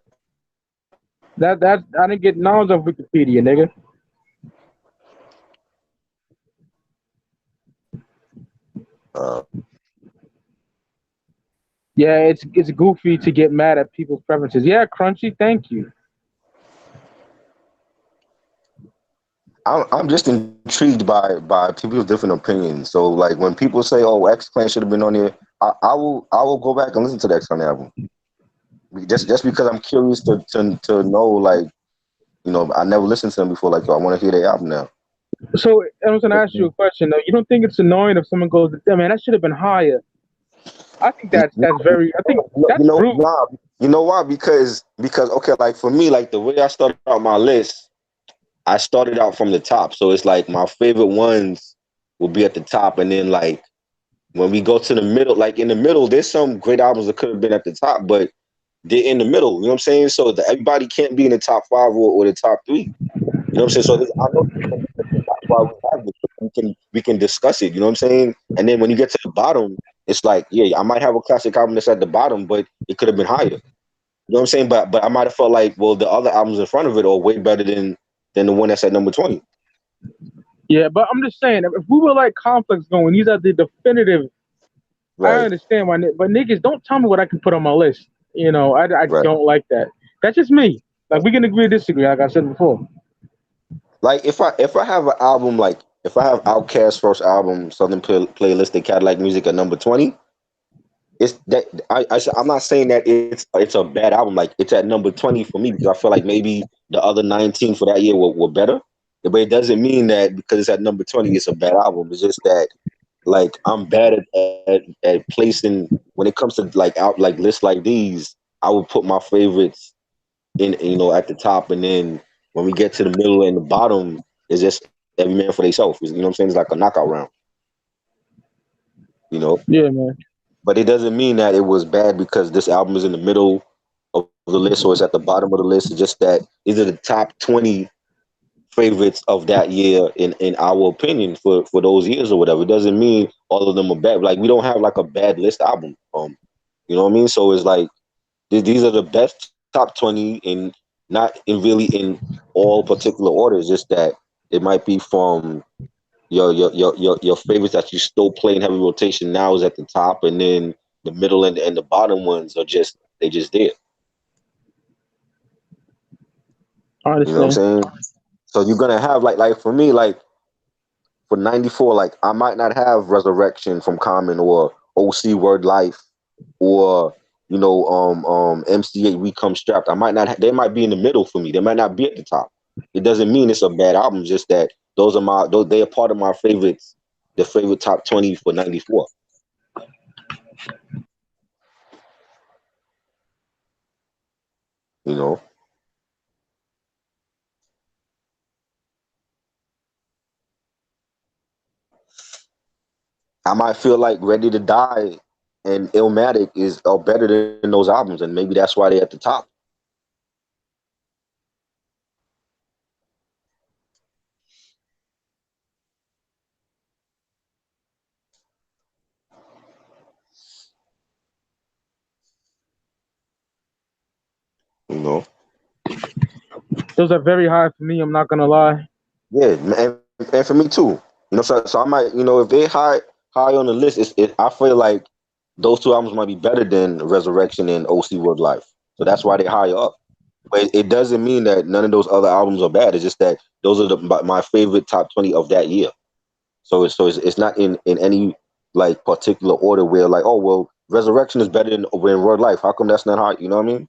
That I didn't get knowledge of Wikipedia, nigga. Uh, Yeah, it's goofy to get mad at people's preferences. Yeah, Crunchy, thank you. I'm just intrigued by people's different opinions. So like when people say, "Oh, X Clan should have been on here," I will go back and listen to the X Clan album. Just because I'm curious to know, like, I never listened to them before. Like, I want to hear their album now. So I was gonna ask you a question though. You don't think it's annoying if someone goes, "Damn, man, that should have been higher." I think You that's very. I think that's true. nah, you know why? Because okay, like for me, like the way I started out my list, I started out from the top. So it's like my favorite ones will be at the top, and then like when we go to the middle, like in the middle, there's some great albums that could have been at the top, but they're in the middle. You know what I'm saying? So that everybody can't be in the top five or the top three. You know what I'm saying? So I know that's why we have this. We can discuss it. You know what I'm saying? And then when you get to the bottom, it's like, yeah, I might have a classic album that's at the bottom, but it could have been higher. You know what I'm saying? But I might have felt like, well, the other albums in front of it are way better than the one that's at number 20. Yeah, but I'm just saying, if we were like conflicts going, these are the definitive. I Right, understand why, but niggas, don't tell me what I can put on my list. I right. don't like that. That's just me. Like we can agree to disagree, like I said before. Like if I have an album like if I have Outkast's first album, Southern Playlist, the Cadillac Music at number 20, it's that I'm not saying that it's a bad album. Like it's at number 20 for me because I feel like maybe the other 19 for that year were better. But it doesn't mean that because it's at number 20, it's a bad album. It's just that like I'm bad at placing when it comes to like out like lists like these. I would put my favorites in at the top, and then when we get to the middle and the bottom, it's just every man for themselves. You know what I'm saying? It's like a knockout round. You know, Yeah, man. but it doesn't mean that it was bad because this album is in the middle of the list or it's at the bottom of the list. It's just that these are the top 20 favorites of that year in our opinion for those years or whatever. It doesn't mean all of them are bad. Like we don't have like a bad list album. You know what I mean? So it's like these are the best top 20 in not in really in all particular orders. Just that it might be from your favorites that you still play in heavy rotation now is at the top, and then the middle and the bottom ones are just they just there. I You know what I'm understand. saying? So you're gonna have like for me like for '94 like I might not have Resurrection from Common or OC Word Life or MC8 We Come Strapped. I might not they might be in the middle for me. They might not be at the top. It doesn't mean it's a bad album. Just that they are part of my favorites, the favorite top 20 for '94. You know, I might feel like Ready to Die and Illmatic are better than those albums, and maybe that's why they're at the top. You know, Those are very high for me. I'm not gonna lie. yeah, and for me too. So I might if they high on the list, I feel like those two albums might be better than Resurrection and OC Word Life. So that's why they're higher up. But it doesn't mean that none of those other albums are bad. It's just that those are my favorite top 20 of that year. So it's not in any like particular order where like, oh well, Resurrection is better than Word Life. How come that's not high? You know what I mean?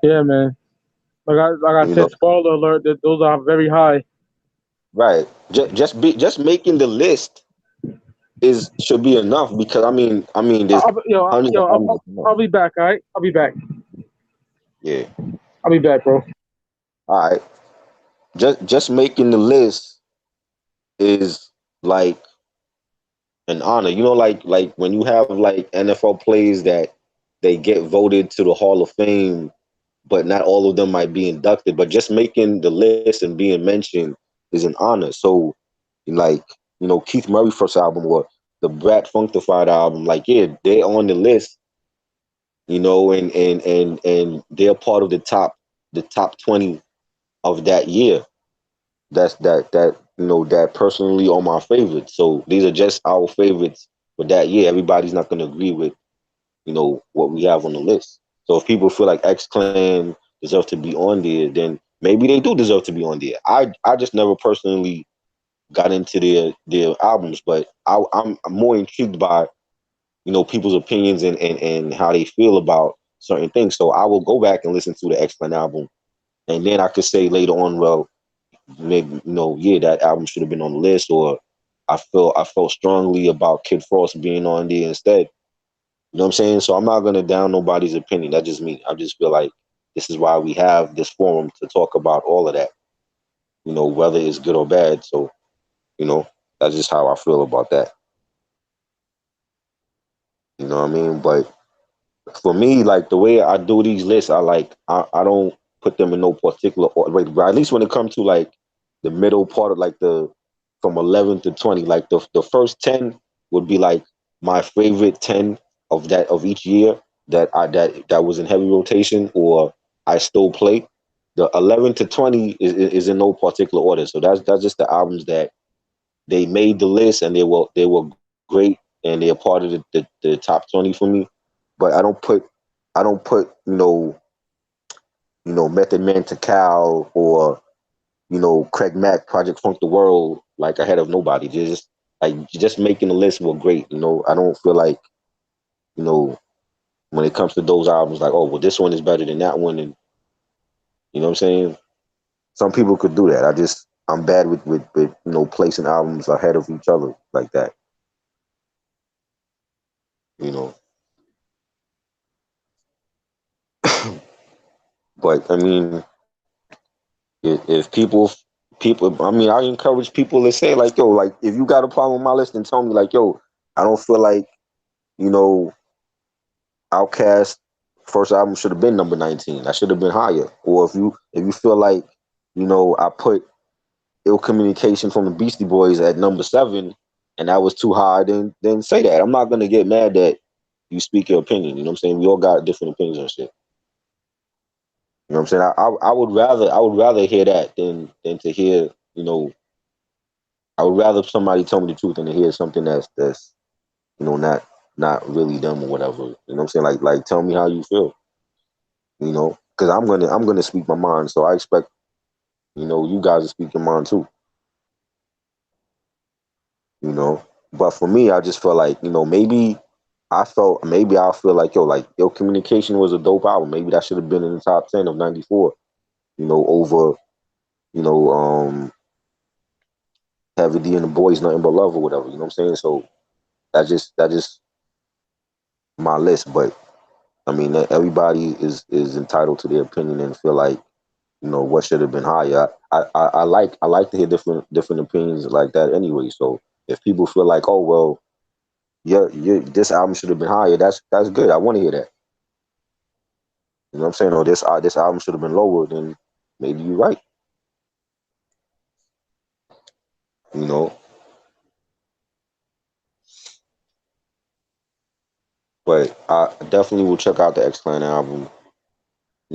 Yeah, man. Like I You know, said, spoiler alert. That those are very high. right? Just making the list is should be enough because I mean there's hundreds of albums. I'll be back. All right, I'll be back. Yeah. I'll be back, bro. All right. Just making the list is like an honor. Like when you have like NFL players that they get voted to the Hall of Fame, but not all of them might be inducted. But just making the list and being mentioned is an honor. So like, Keith Murray first album or the Brat Funkified album, like yeah, they're on the list, and they're part of the top 20 of that year. That personally are my favorites. So these are just our favorites for that year. Everybody's not gonna agree with, what we have on the list. So if people feel like X Clan deserve to be on there, then maybe they do deserve to be on there. I just never personally got into their albums, but I'm more intrigued by, people's opinions and how they feel about certain things. So I will go back and listen to the X Clan album, and then I could say later on, well, maybe yeah, that album should have been on the list, or I felt strongly about Kid Frost being on there instead. You know what I'm saying? So I'm not gonna down nobody's opinion. That's just me. I just feel like this is why we have this forum to talk about all of that. Whether it's good or bad. So you know, that's just how I feel about that. You know what I mean? But for me, like the way I do these lists, I don't put them in no particular order. But at least when it comes to like the middle part of like the from 11 to 20, like the first 10 would be like my favorite 10 of each year that was in heavy rotation or I still play. The 11 to 20 is in no particular order. So that's just the albums that they made the list and they were great and they're part of the top 20 for me. But I don't put Method Man to Cal or Craig Mack Project Funk the World like ahead of nobody. Just making the list were great. I don't feel like you know when it comes to those albums like, oh well, this one is better than that one, and you know what I'm saying. Some people could do that. I'm bad with placing albums ahead of each other like that. You know, but I mean, if people, I mean, I encourage people to say like, yo, like if you got a problem with my list, then tell me like, yo, I don't feel like you know Outkast first album should have been number 19. That should have been higher. Or if you feel like I put Ill Communication from the Beastie Boys at number 7 and that was too high, then say that. I'm not gonna get mad that you speak your opinion. You know what I'm saying? We all got different opinions and shit. You know what I'm saying? I would rather hear that than to hear I would rather somebody tell me the truth than to hear something that's not really them or whatever. You know what I'm saying? Like tell me how you feel. Because I'm gonna speak my mind. So I expect you guys to speak your mind too. You know, but for me, I just feel like maybe I feel like like Ill Communication was a dope album. Maybe that should have been in the top 10 of '94. Over you know Heavy D and the Boys, Nothing But Love or whatever. You know what I'm saying? So that just my list. But I mean, everybody is entitled to their opinion and feel like what should have been higher. I like to hear different opinions like that anyway. So if people feel like, oh well, this album should have been higher, that's good. I want to hear that. You know what I'm saying? Or this album should have been lower. Then maybe you're right. You know, but I definitely will check out the X Clan album.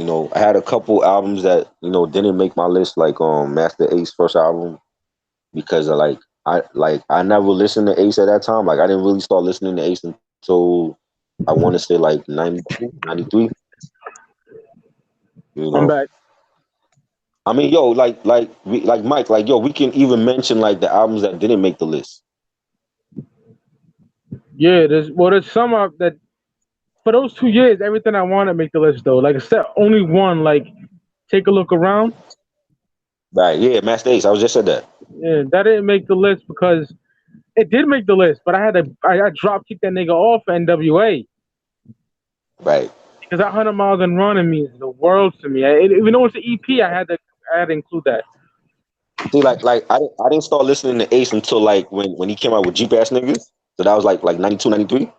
I had a couple albums that didn't make my list, like Master Ace first album, because I never listened to Ace at that time. Like I didn't really start listening to Ace until I want to say like 92, 93. You I'm know, back. I mean, yo, like Mike, like yo, we can even mention like the albums that didn't make the list. Yeah, there's some that for those 2 years, everything I wanted make the list though. Like except only one. Like take a look around. Right? Yeah, Master Ace. I was just said that. Yeah, that didn't make the list because it did make the list, but I drop kicked that nigga off NWA Right. because that 100 miles and running means the world to me. Even though it's an EP, I had to include that. See, like I didn't start listening to Ace until like when he came out with Jeep Ass Niggas. So that was like 92, 93. Yeah.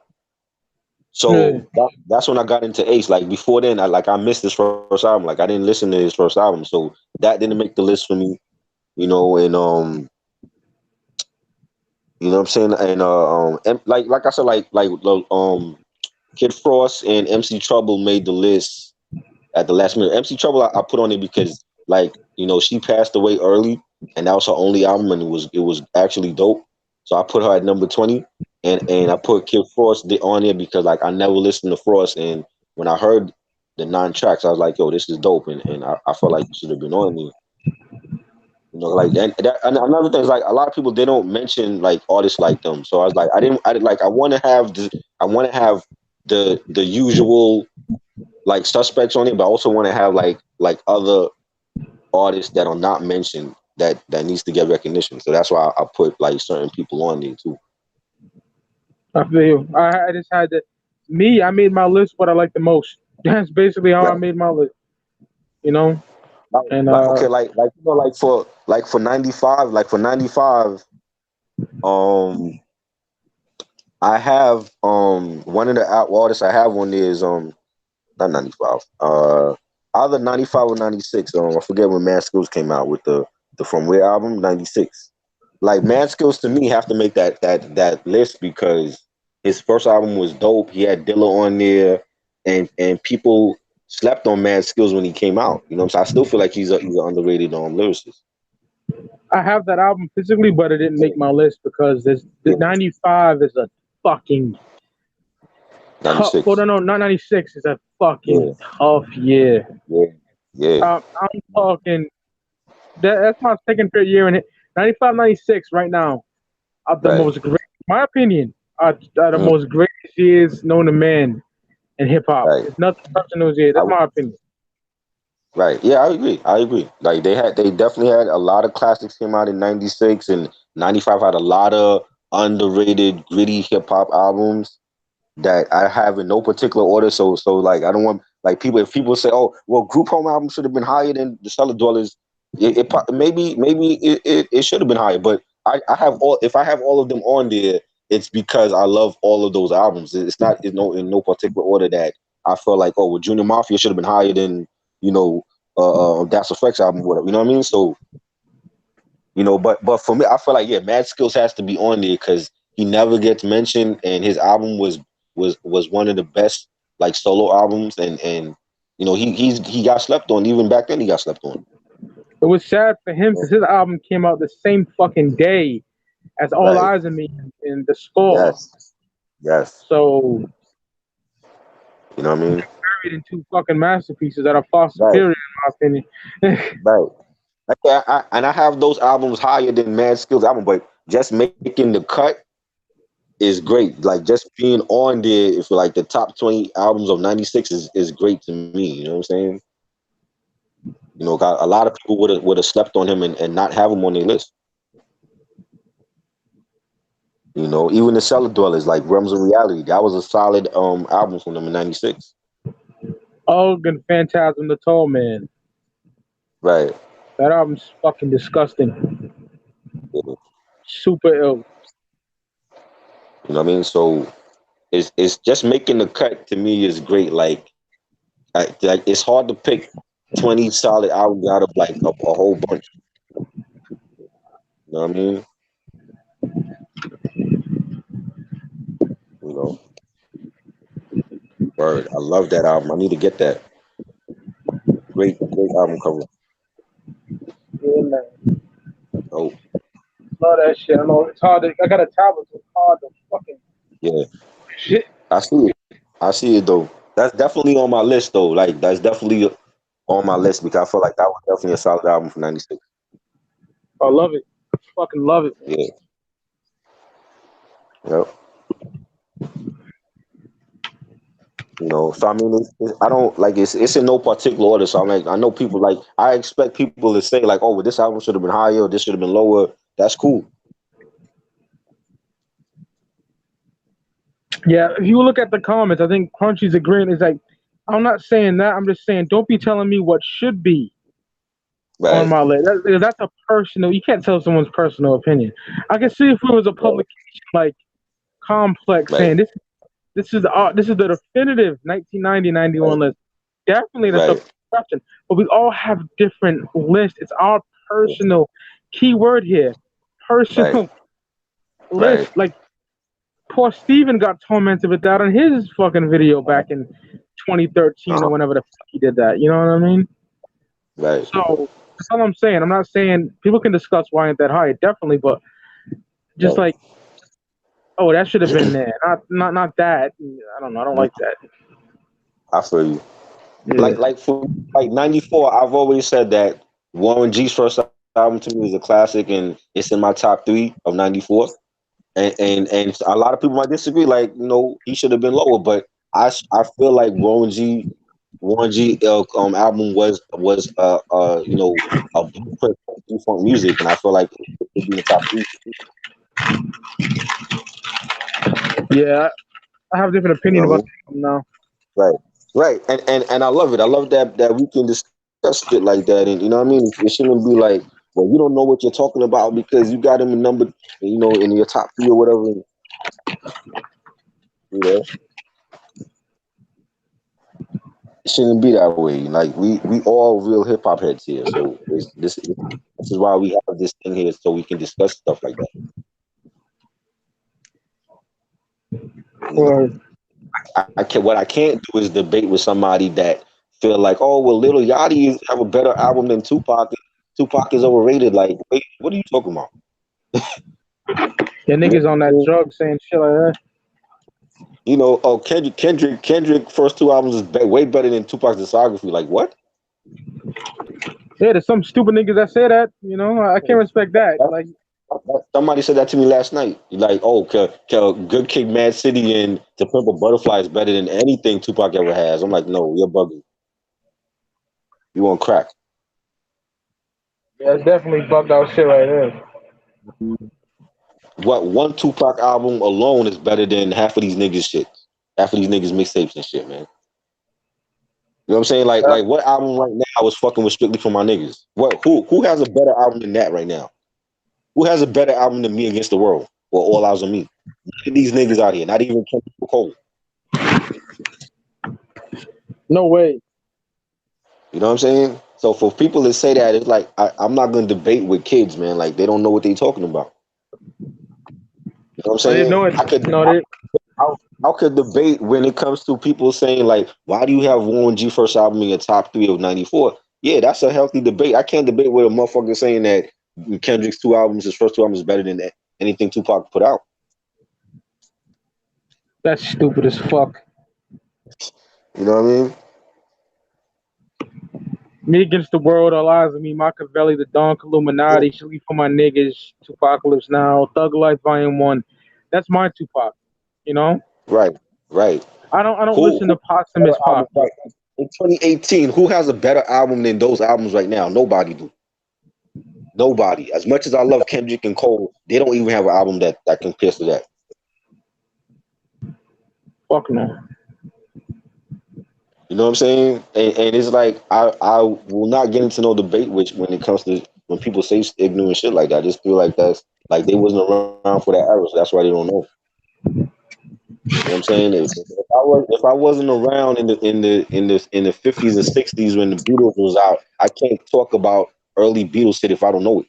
So that's when I got into Ace. Like before then, I missed his first album. Like I didn't listen to his first album, so that didn't make the list for me. And you know what I'm saying. And like I said, Kid Frost and MC Trouble made the list at the last minute. MC Trouble I put on it because she passed away early, and that was her only album, and it was actually dope. So I put her at number 20, and I put Kid Frost on there because like I never listened to Frost, and when I heard the 9 tracks, I was like, yo, this is dope, and I felt like it should have been on there. Like and another thing is like a lot of people they don't mention like artists like them. So I was like, I want to have the usual suspects on it, but I also want to have like other artists that are not mentioned that needs to get recognition. So that's why I put like certain people on there too. I feel you. I just had to. Me, I made my list what I like the most. That's basically how I Right. made my list. You know, and Like okay, like you know, like for 95, like for 95, um I have one of the artists I have on there is not 95. Either 95 or 96. I forget when Mad Skills came out with the From Where album, 96. Like Mad Skills to me have to make that list because his first album was dope. He had Dilla on there, and people slept on Mad Skills when he came out. You know what I'm saying? I still feel like he's an underrated lyricist. I have that album physically, but it didn't Yeah, make my list because the yeah. 95 is a fucking tough. Well, 96. no, not 96 is a Yeah, fucking tough year. yeah, yeah. I'm talking. That's my second favorite year in it. 95, 96 right now are the Right. most great, in my opinion, are the Mhm. most greatest years known to man in hip hop. Right. There's nothing touching those years. I, That's my opinion. right. Yeah, I agree. I agree. Like they definitely had a lot of classics came out in 96 and 95 had a lot of underrated gritty hip hop albums that I have in no particular order. So like I don't want like people if people say, oh well Group Home album should have been higher than the Cellar Dwellers, maybe it should have been higher. But I have all if I have all of them on there, it's because I love all of those albums. It's not in no particular order that I feel like, oh well Junior Mafia should have been higher than, you know, Das Effects album, whatever. You know what I mean? So but for me, I feel like yeah, Mad Skills has to be on there because he never gets mentioned, and his album was one of the best like solo albums, and he got slept on even back then. He got slept on. It was sad for him because his album came out the same fucking day as All Right? Eyes on Me and The Score. Yes. Yes. So You know what I mean? buried in two fucking masterpieces that are far Right. superior, in my opinion. Right. Like, and I have those albums higher than Mad Skills album, but just making the cut is great. Like just being on there if like the top 20 albums of 96 is great to me. You know what I'm saying? A lot of people would have slept on him and not have him on their list. Even the Cellar Dwellers, like Realms of Reality, that was a solid album from them in '96. Og and Phantasm, the Tall Man. Right. That album's fucking disgusting. Yeah. Super ill. You know what I mean? So it's just making the cut to me is great. Like it's hard to pick 20 solid albums out of like a whole bunch. You know what I mean? You know, Bird. I love that album. I need to get that. Great album cover. Yeah, man. Oh, Love that shit. I know it's hard. I got a tablet, so it's hard to fucking yeah. shit. I see it. I see it though. That's definitely on my list though. Like that's definitely on my list because I feel like that was definitely a solid album for '96. I love it. Fucking love it. Yeah. Yep. So I mean, I don't like it's in no particular order. So I'm like, I know people like I expect people to say like, oh, well, this album should have been higher, or this should have been lower. That's cool. Yeah, if you look at the comments, I think Crunchy's agreeing. Is like, I'm not saying that. I'm just saying, don't be telling me what should be on Right. my list. That's a personal. You can't tell someone's personal opinion. I can see if it was a Right. publication like Complex Right. saying this is the definitive 1990 91 Right. list. Definitely, that's a Right. perception. But we all have different lists. It's our personal keyword here. Right. Personal Right. list. Like poor Steven got tormented with that on his fucking video back in 2013 or Uh-huh. whenever the fuck he did that. You know what I mean? Right. So that's all I'm saying. I'm not saying people can discuss why ain't that high, definitely, but just Right. like, oh, that should have been there. Not that. I don't know. I don't like that. I feel you. Yeah. Like for like '94, I've always said that Warren G's first album to me is a classic, and it's in my top 3 of '94. And a lot of people might disagree. Like he should have been lower, but I feel like Warren G. Warren G album was a blueprint for funk music, and I feel like it would be in the top three. Yeah, I have a different You know opinion what I about mean? the album now. Right, right, and I love it. I love that we can discuss shit like that, and you know what I mean. It shouldn't be like, well, you don't know what you're talking about because you got him in number, in your top three or whatever. You know, it shouldn't be that way. Like we all real hip hop heads here, so this is why we have this thing here, so we can discuss stuff like that. You know, Or what I can't do is debate with somebody that feel like, oh well, Little Yachty have a better album than Tupac. Tupac is overrated. Like, wait, what are you talking about? yeah, You niggas on that know, drug saying shit like that. oh Kendrick first two albums is way better than Tupac's discography. Like what? Yeah, there's some stupid niggas that say that. You know, I can't respect that. Like, Somebody said that to me last night. Like, oh, Good Kid, Mad City, and To Pimp a Butterfly is better than anything Tupac ever has. I'm like, no, you're bugging. You on crack. yeah, it's definitely bugged out shit right there. What one Tupac album alone is better than half of these niggas shit. Half of these niggas mixtapes and shit, man. You know what I'm saying? Like what album right now is fucking with Strictly for My Niggas? What who has a better album than that right now? Who has a better album than Me Against the World or All Eyes on Me? Look at these niggas out here, not even Kendrick Cole. No way. You know what I'm saying? So for people to say that, it's like I'm not gonna debate with kids, man. Like they don't know what they're talking about. You know what I'm No, they saying? know it. I could No, they. I could debate when it comes to people saying like, why do you have Warren G first album in your top three of '94? Yeah, that's a healthy debate. I can't debate with a motherfucker saying that Kendrick's two albums, his first two albums, is better than anything Tupac put out. That's stupid as fuck. You know what I mean? Me Against the World, All Eyes on Me, Machiavelli, The Donk, Yeah. Illuminati, Sleep for My Niggas, Tupacalypse Now, Thug Life Volume 1. That's my Tupac. You know? Right, right. I don't Who listen to better posthumous album Pac. right in 2018? Who has a better album than those albums right now? Nobody do. Nobody. As much as I love Kendrick and Cole, they don't even have an album that compares to that. Fuck no. You know what I'm saying? And it's like I will not get into no debate which when it comes to when people say ignorant shit like that. I just feel like that's like they wasn't around for that era, so that's why they don't know. You know what I'm saying? If I wasn't around in the 50s and 60s when the Beatles was out, I can't talk about early Beatles shit if I don't know it.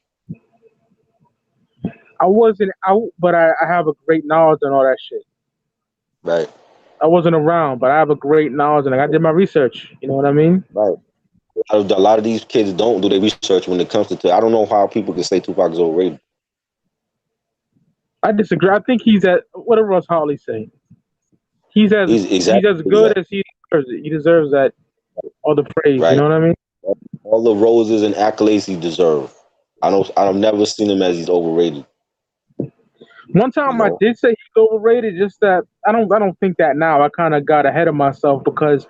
I wasn't out, but I have a great knowledge on all that shit. Right. I wasn't around, but I have a great knowledge and I did my research. You know what I mean? Right. A lot of these kids don't do their research when it comes to. I don't know how people can say Tupac is overrated. I disagree. I think he's at whatever Russ Hartley say. He's as He's he's as exactly good that. as he deserves it. He deserves that all the praise. You Right. know what I mean? All the roses and accolades he deserved. I've never seen him as he's overrated. One You time I know. did say he's overrated. Just that I don't think that now. I kind of got ahead of myself because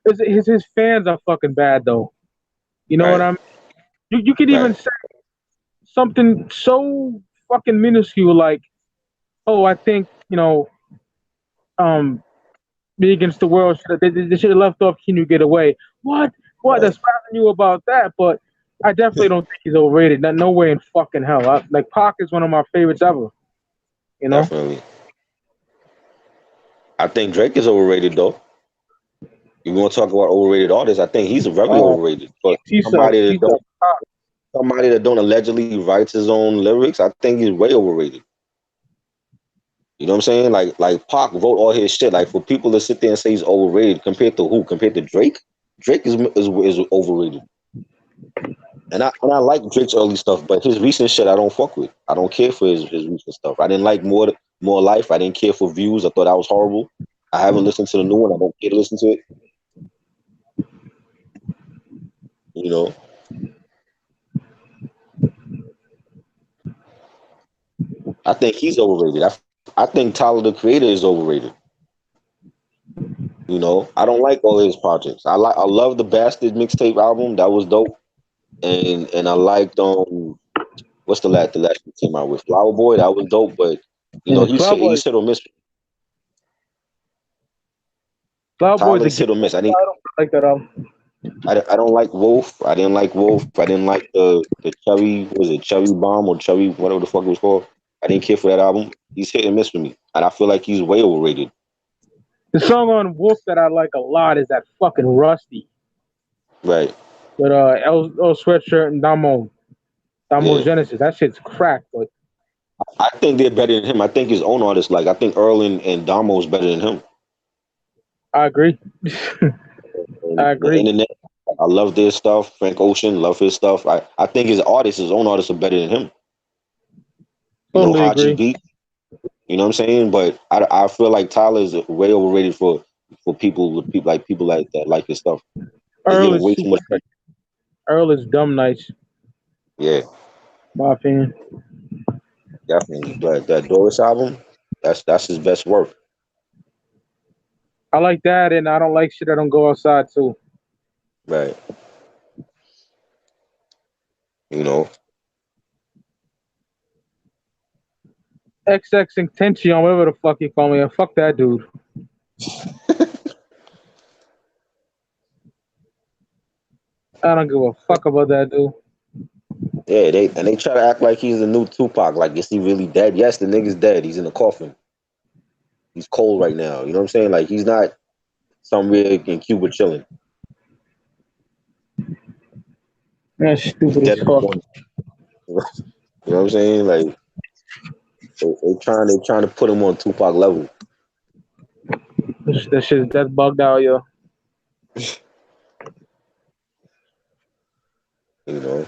his fans are fucking bad though. You know what Right. I mean? You could even Right. say something so fucking minuscule like, oh, I think um Me Against the World. They should have left off Can You Get Away? What? What? Right. That's you about that, but I definitely don't think he's overrated. No way in fucking hell. Like Pac is one of my favorites ever. You know? Definitely. I think Drake is overrated though. You want to talk about overrated artists? I think he's very Uh, overrated. But he sucks. somebody He that don't sucks. Pac. somebody that don't allegedly writes his own lyrics, I think he's way overrated. You know what I'm saying? Like Pac wrote all his shit. Like for people to sit there and say he's overrated compared to who? Compared to Drake? Drake is overrated. And I like Drake's early stuff, but his recent shit I don't fuck with. I don't care for his recent stuff. I didn't like more life. I didn't care for views. I thought that was horrible. I haven't listened to the new one. I don't care to listen to it. You know, I think he's overrated. I think Tyler the Creator is overrated. I don't like all his projects. I love the Bastard mixtape album. That was dope. And I liked what's the last one he came out with? Flower Boy, that was dope, but Yeah, he's hit or miss. Flower Boy's a Tyler's good hit or miss. I don't like that album. I don't like Wolf. I didn't like Wolf. I didn't like the Cherry, was it Cherry Bomb or Cherry, whatever the fuck it was called. I didn't care for that album. He's hit and miss for me. And I feel like he's way overrated. The song on Wolf that I like a lot is that fucking Rusty Right. with L Sweatshirt and Damo Yeah. Genesis. That shit's crack, but I think they're better than him. I think his own artists, like I think Earl and Damo's better than him. I agree. And I the agree. internet, I love their stuff. Frank Ocean, love his stuff. I think his own artists are better than him. Totally Haji agree. beat, you know what I'm saying? But I feel like Tyler is way overrated for people like that like his stuff. They give Earl him is way too super much nice. credit. Earl is dumb nice, Yeah, my opinion. definitely. But that Doris album, that's his best work. I like that, and I don't like shit that don't go outside too. Right. You know. XX Intention, whatever the fuck you call me, fuck that dude. I don't give a fuck about that dude. Yeah, they try to act like he's the new Tupac. Like, is he really dead? Yes, the nigga's dead. He's in a coffin. He's cold right now. You know what I'm saying? Like, he's not somewhere in Cuba chilling. That's He's stupid as dead in the fuck. morning. You know what I'm saying? Like, they trying to put him on Tupac level. That shit, that's bugged out, yo. You know.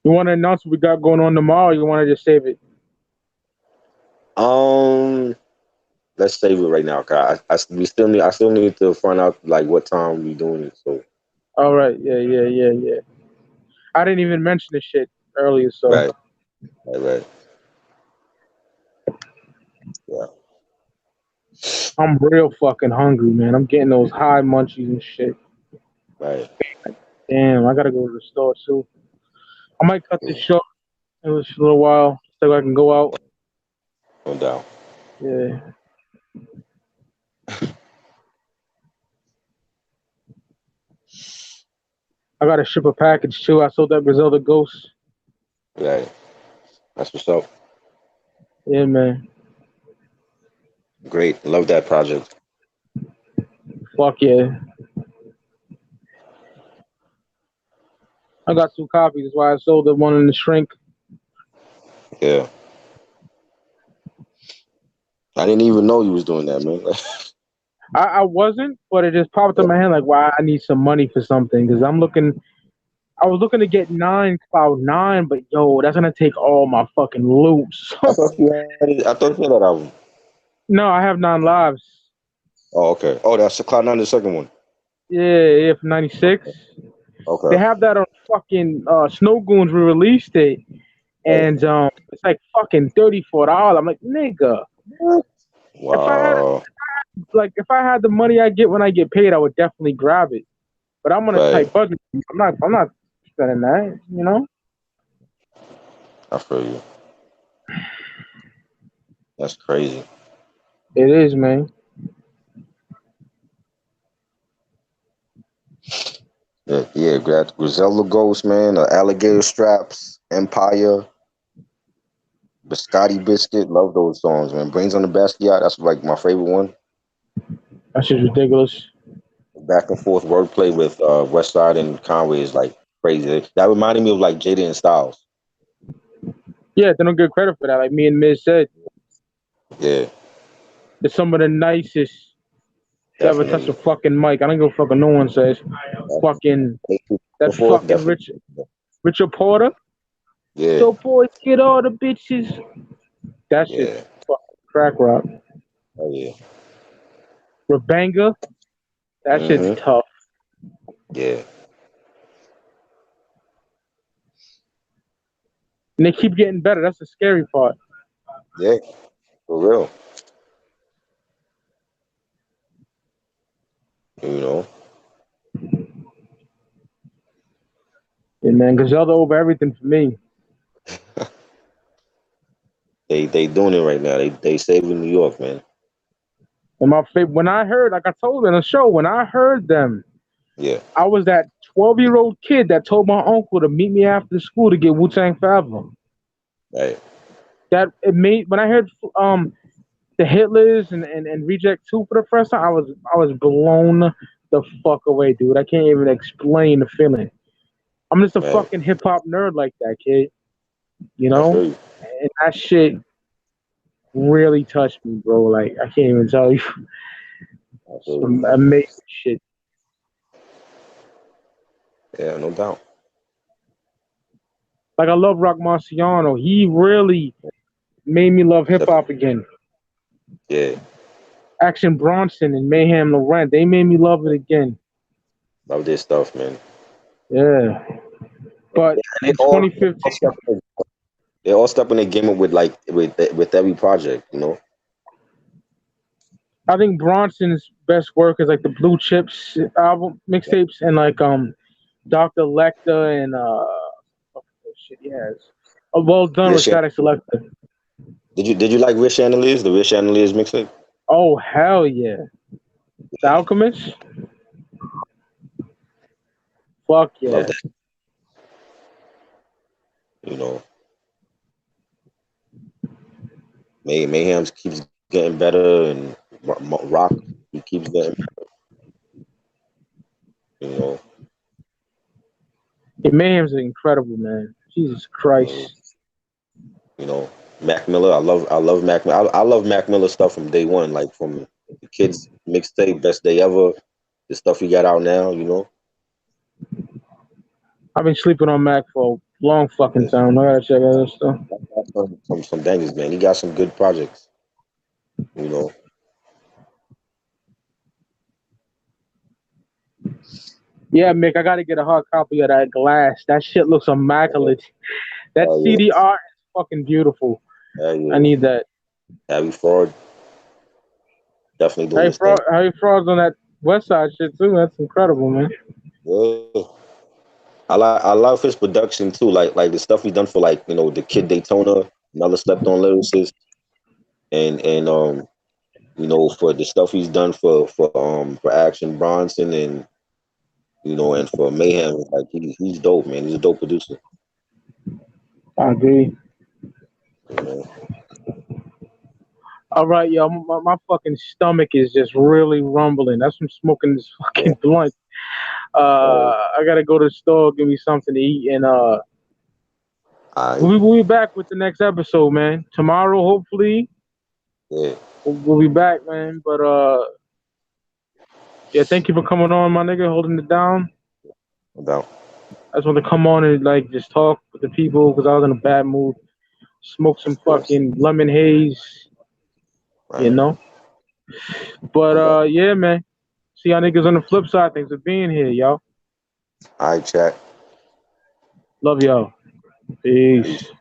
You want to announce what we got going on tomorrow? Or you want to just save it? Um, let's save it right now, cause I still need to find out like what time we doing it. So All right, yeah, yeah, yeah, yeah. I didn't even mention this shit earlier, so right, right. Yeah, I'm real fucking hungry, man. I'm getting those high munchies and shit. right. Damn, I gotta go to the store too. I might cut this Yeah, short in a little while so I can go out. no doubt. Yeah, I gotta ship a package too. I sold that Griselda Ghost. Right. That's what's up. Yeah, man. Great. Love that project. Fuck yeah. I got two copies. That's why I sold the one in the shrink. Yeah. I didn't even know you was doing that, man. I wasn't, but it just popped in my head like, wow, I need some money for something because I'm looking. I was looking to get Cloud 9, but yo, that's gonna take all my fucking loot. I So thought you had it. I thought you had that album. no, I have 9 lives. Oh, okay. Oh, that's the Cloud 9, the second one. Yeah, if 96. They Okay. have that on fucking Snow Goons re-released it, Right. and it's like fucking $34. I'm like, nigga, if I had Wow. if I had the money I get when I get paid, I would definitely grab it. But I'm on a Right. tight budget. I'm not spending that. You know, I feel you. That's crazy. it is, man. Yeah, yeah. Griselda Ghost, man. Alligator Straps, Empire, Biscotti Biscuit. Love those songs, man. Brains on the Basquiat. That's like my favorite one. That shit's ridiculous. Back and forth wordplay with West Side and Conway is like crazy. That reminded me of like Jada and Styles. Yeah, they don't get credit for that. Like me and Miz said, Yeah, it's some of the nicest to ever touch a definitely. fucking mic. I don't give a fuck what no one says. Fucking that Before, fucking definitely. Richard Porter. Yeah, So boys, get all the bitches. That shit's yeah, fucking crack rock. oh yeah. Rabanga, that shit's Mm-hmm. tough. Yeah, and they keep getting better. That's the scary part. Yeah, for real. You know, Yeah, man, Griselda over everything for me. they doing it right now. They saving New York, man. And my favorite, when I heard, like I told you on the show, when I heard them, Yeah, I was that 12-year-old kid that told my uncle to meet me after school to get Wu Tang Forever. right, That it made when I heard the Hitlers and Reject 2 for the first time, I was blown the fuck away, dude. I can't even explain the feeling. I'm just a right. fucking hip hop nerd like that, kid. You I know? feel you. And that shit really touched me, bro. Like I can't even tell you. I feel you, Some man. amazing shit. Yeah, no doubt. Like I love Rock Marciano. He really made me love hip Definitely. hop again. Yeah, Action Bronson and Mayhem Laurent, they made me love it again. love this stuff, man. Yeah. And But they in all 2015, they all step in the game with like with every project, you know. I think Bronson's best work is like the Blue Chips album mixtapes and like Dr. Lecter and what shit he has. Well done with Rich, Static Selector. did you like Rich Analyst, the Rich Analyst mixtape? Oh hell yeah. The Alchemist? Fuck Love yeah. that, you know. Mayhem keeps getting better, and Rock he keeps getting, you know. Yeah, Mayhem's incredible, man. Jesus I mean, Christ. you know, Mac Miller. I love Mac. I love Mac Miller stuff from day one, like from the kids mixtape, best day ever. The stuff he got out now, you know. I've been sleeping on Mac for a long fucking Yeah. time. I gotta check out this stuff. Some bangers, man. He got some good projects, you know. Yeah, Mick, I gotta get a hard copy of that Glass. That shit looks Yeah, immaculate. That hell yeah, CD art is fucking beautiful. hell I yeah. need that. Harry Ford definitely doing Harry his thing. Fraud's on that West Side shit too. That's incredible, man. Yeah. I love his production too. Like the stuff he done for like the Kid Daytona, another slept on lyricist, and for the stuff he's done for Action Bronson and for Mayhem. Like he's dope, man. He's a dope producer. I agree. You know. All right, yo, my fucking stomach is just really rumbling. That's from smoking this Yeah. fucking blunt. I gotta go to the store, give me something to eat, and I we'll be back with the next episode, man. Tomorrow, hopefully, yeah. we'll be back, man. But yeah, thank you for coming on, my nigga, holding it down. No doubt. I just want to come on and like just talk with the people because I was in a bad mood. Smoke some Of course. fucking lemon haze, you Right. know. But No doubt. yeah, man. See y'all niggas on the flip side. Thanks for being here, y'all. All right, chat. Love y'all. Peace. Peace.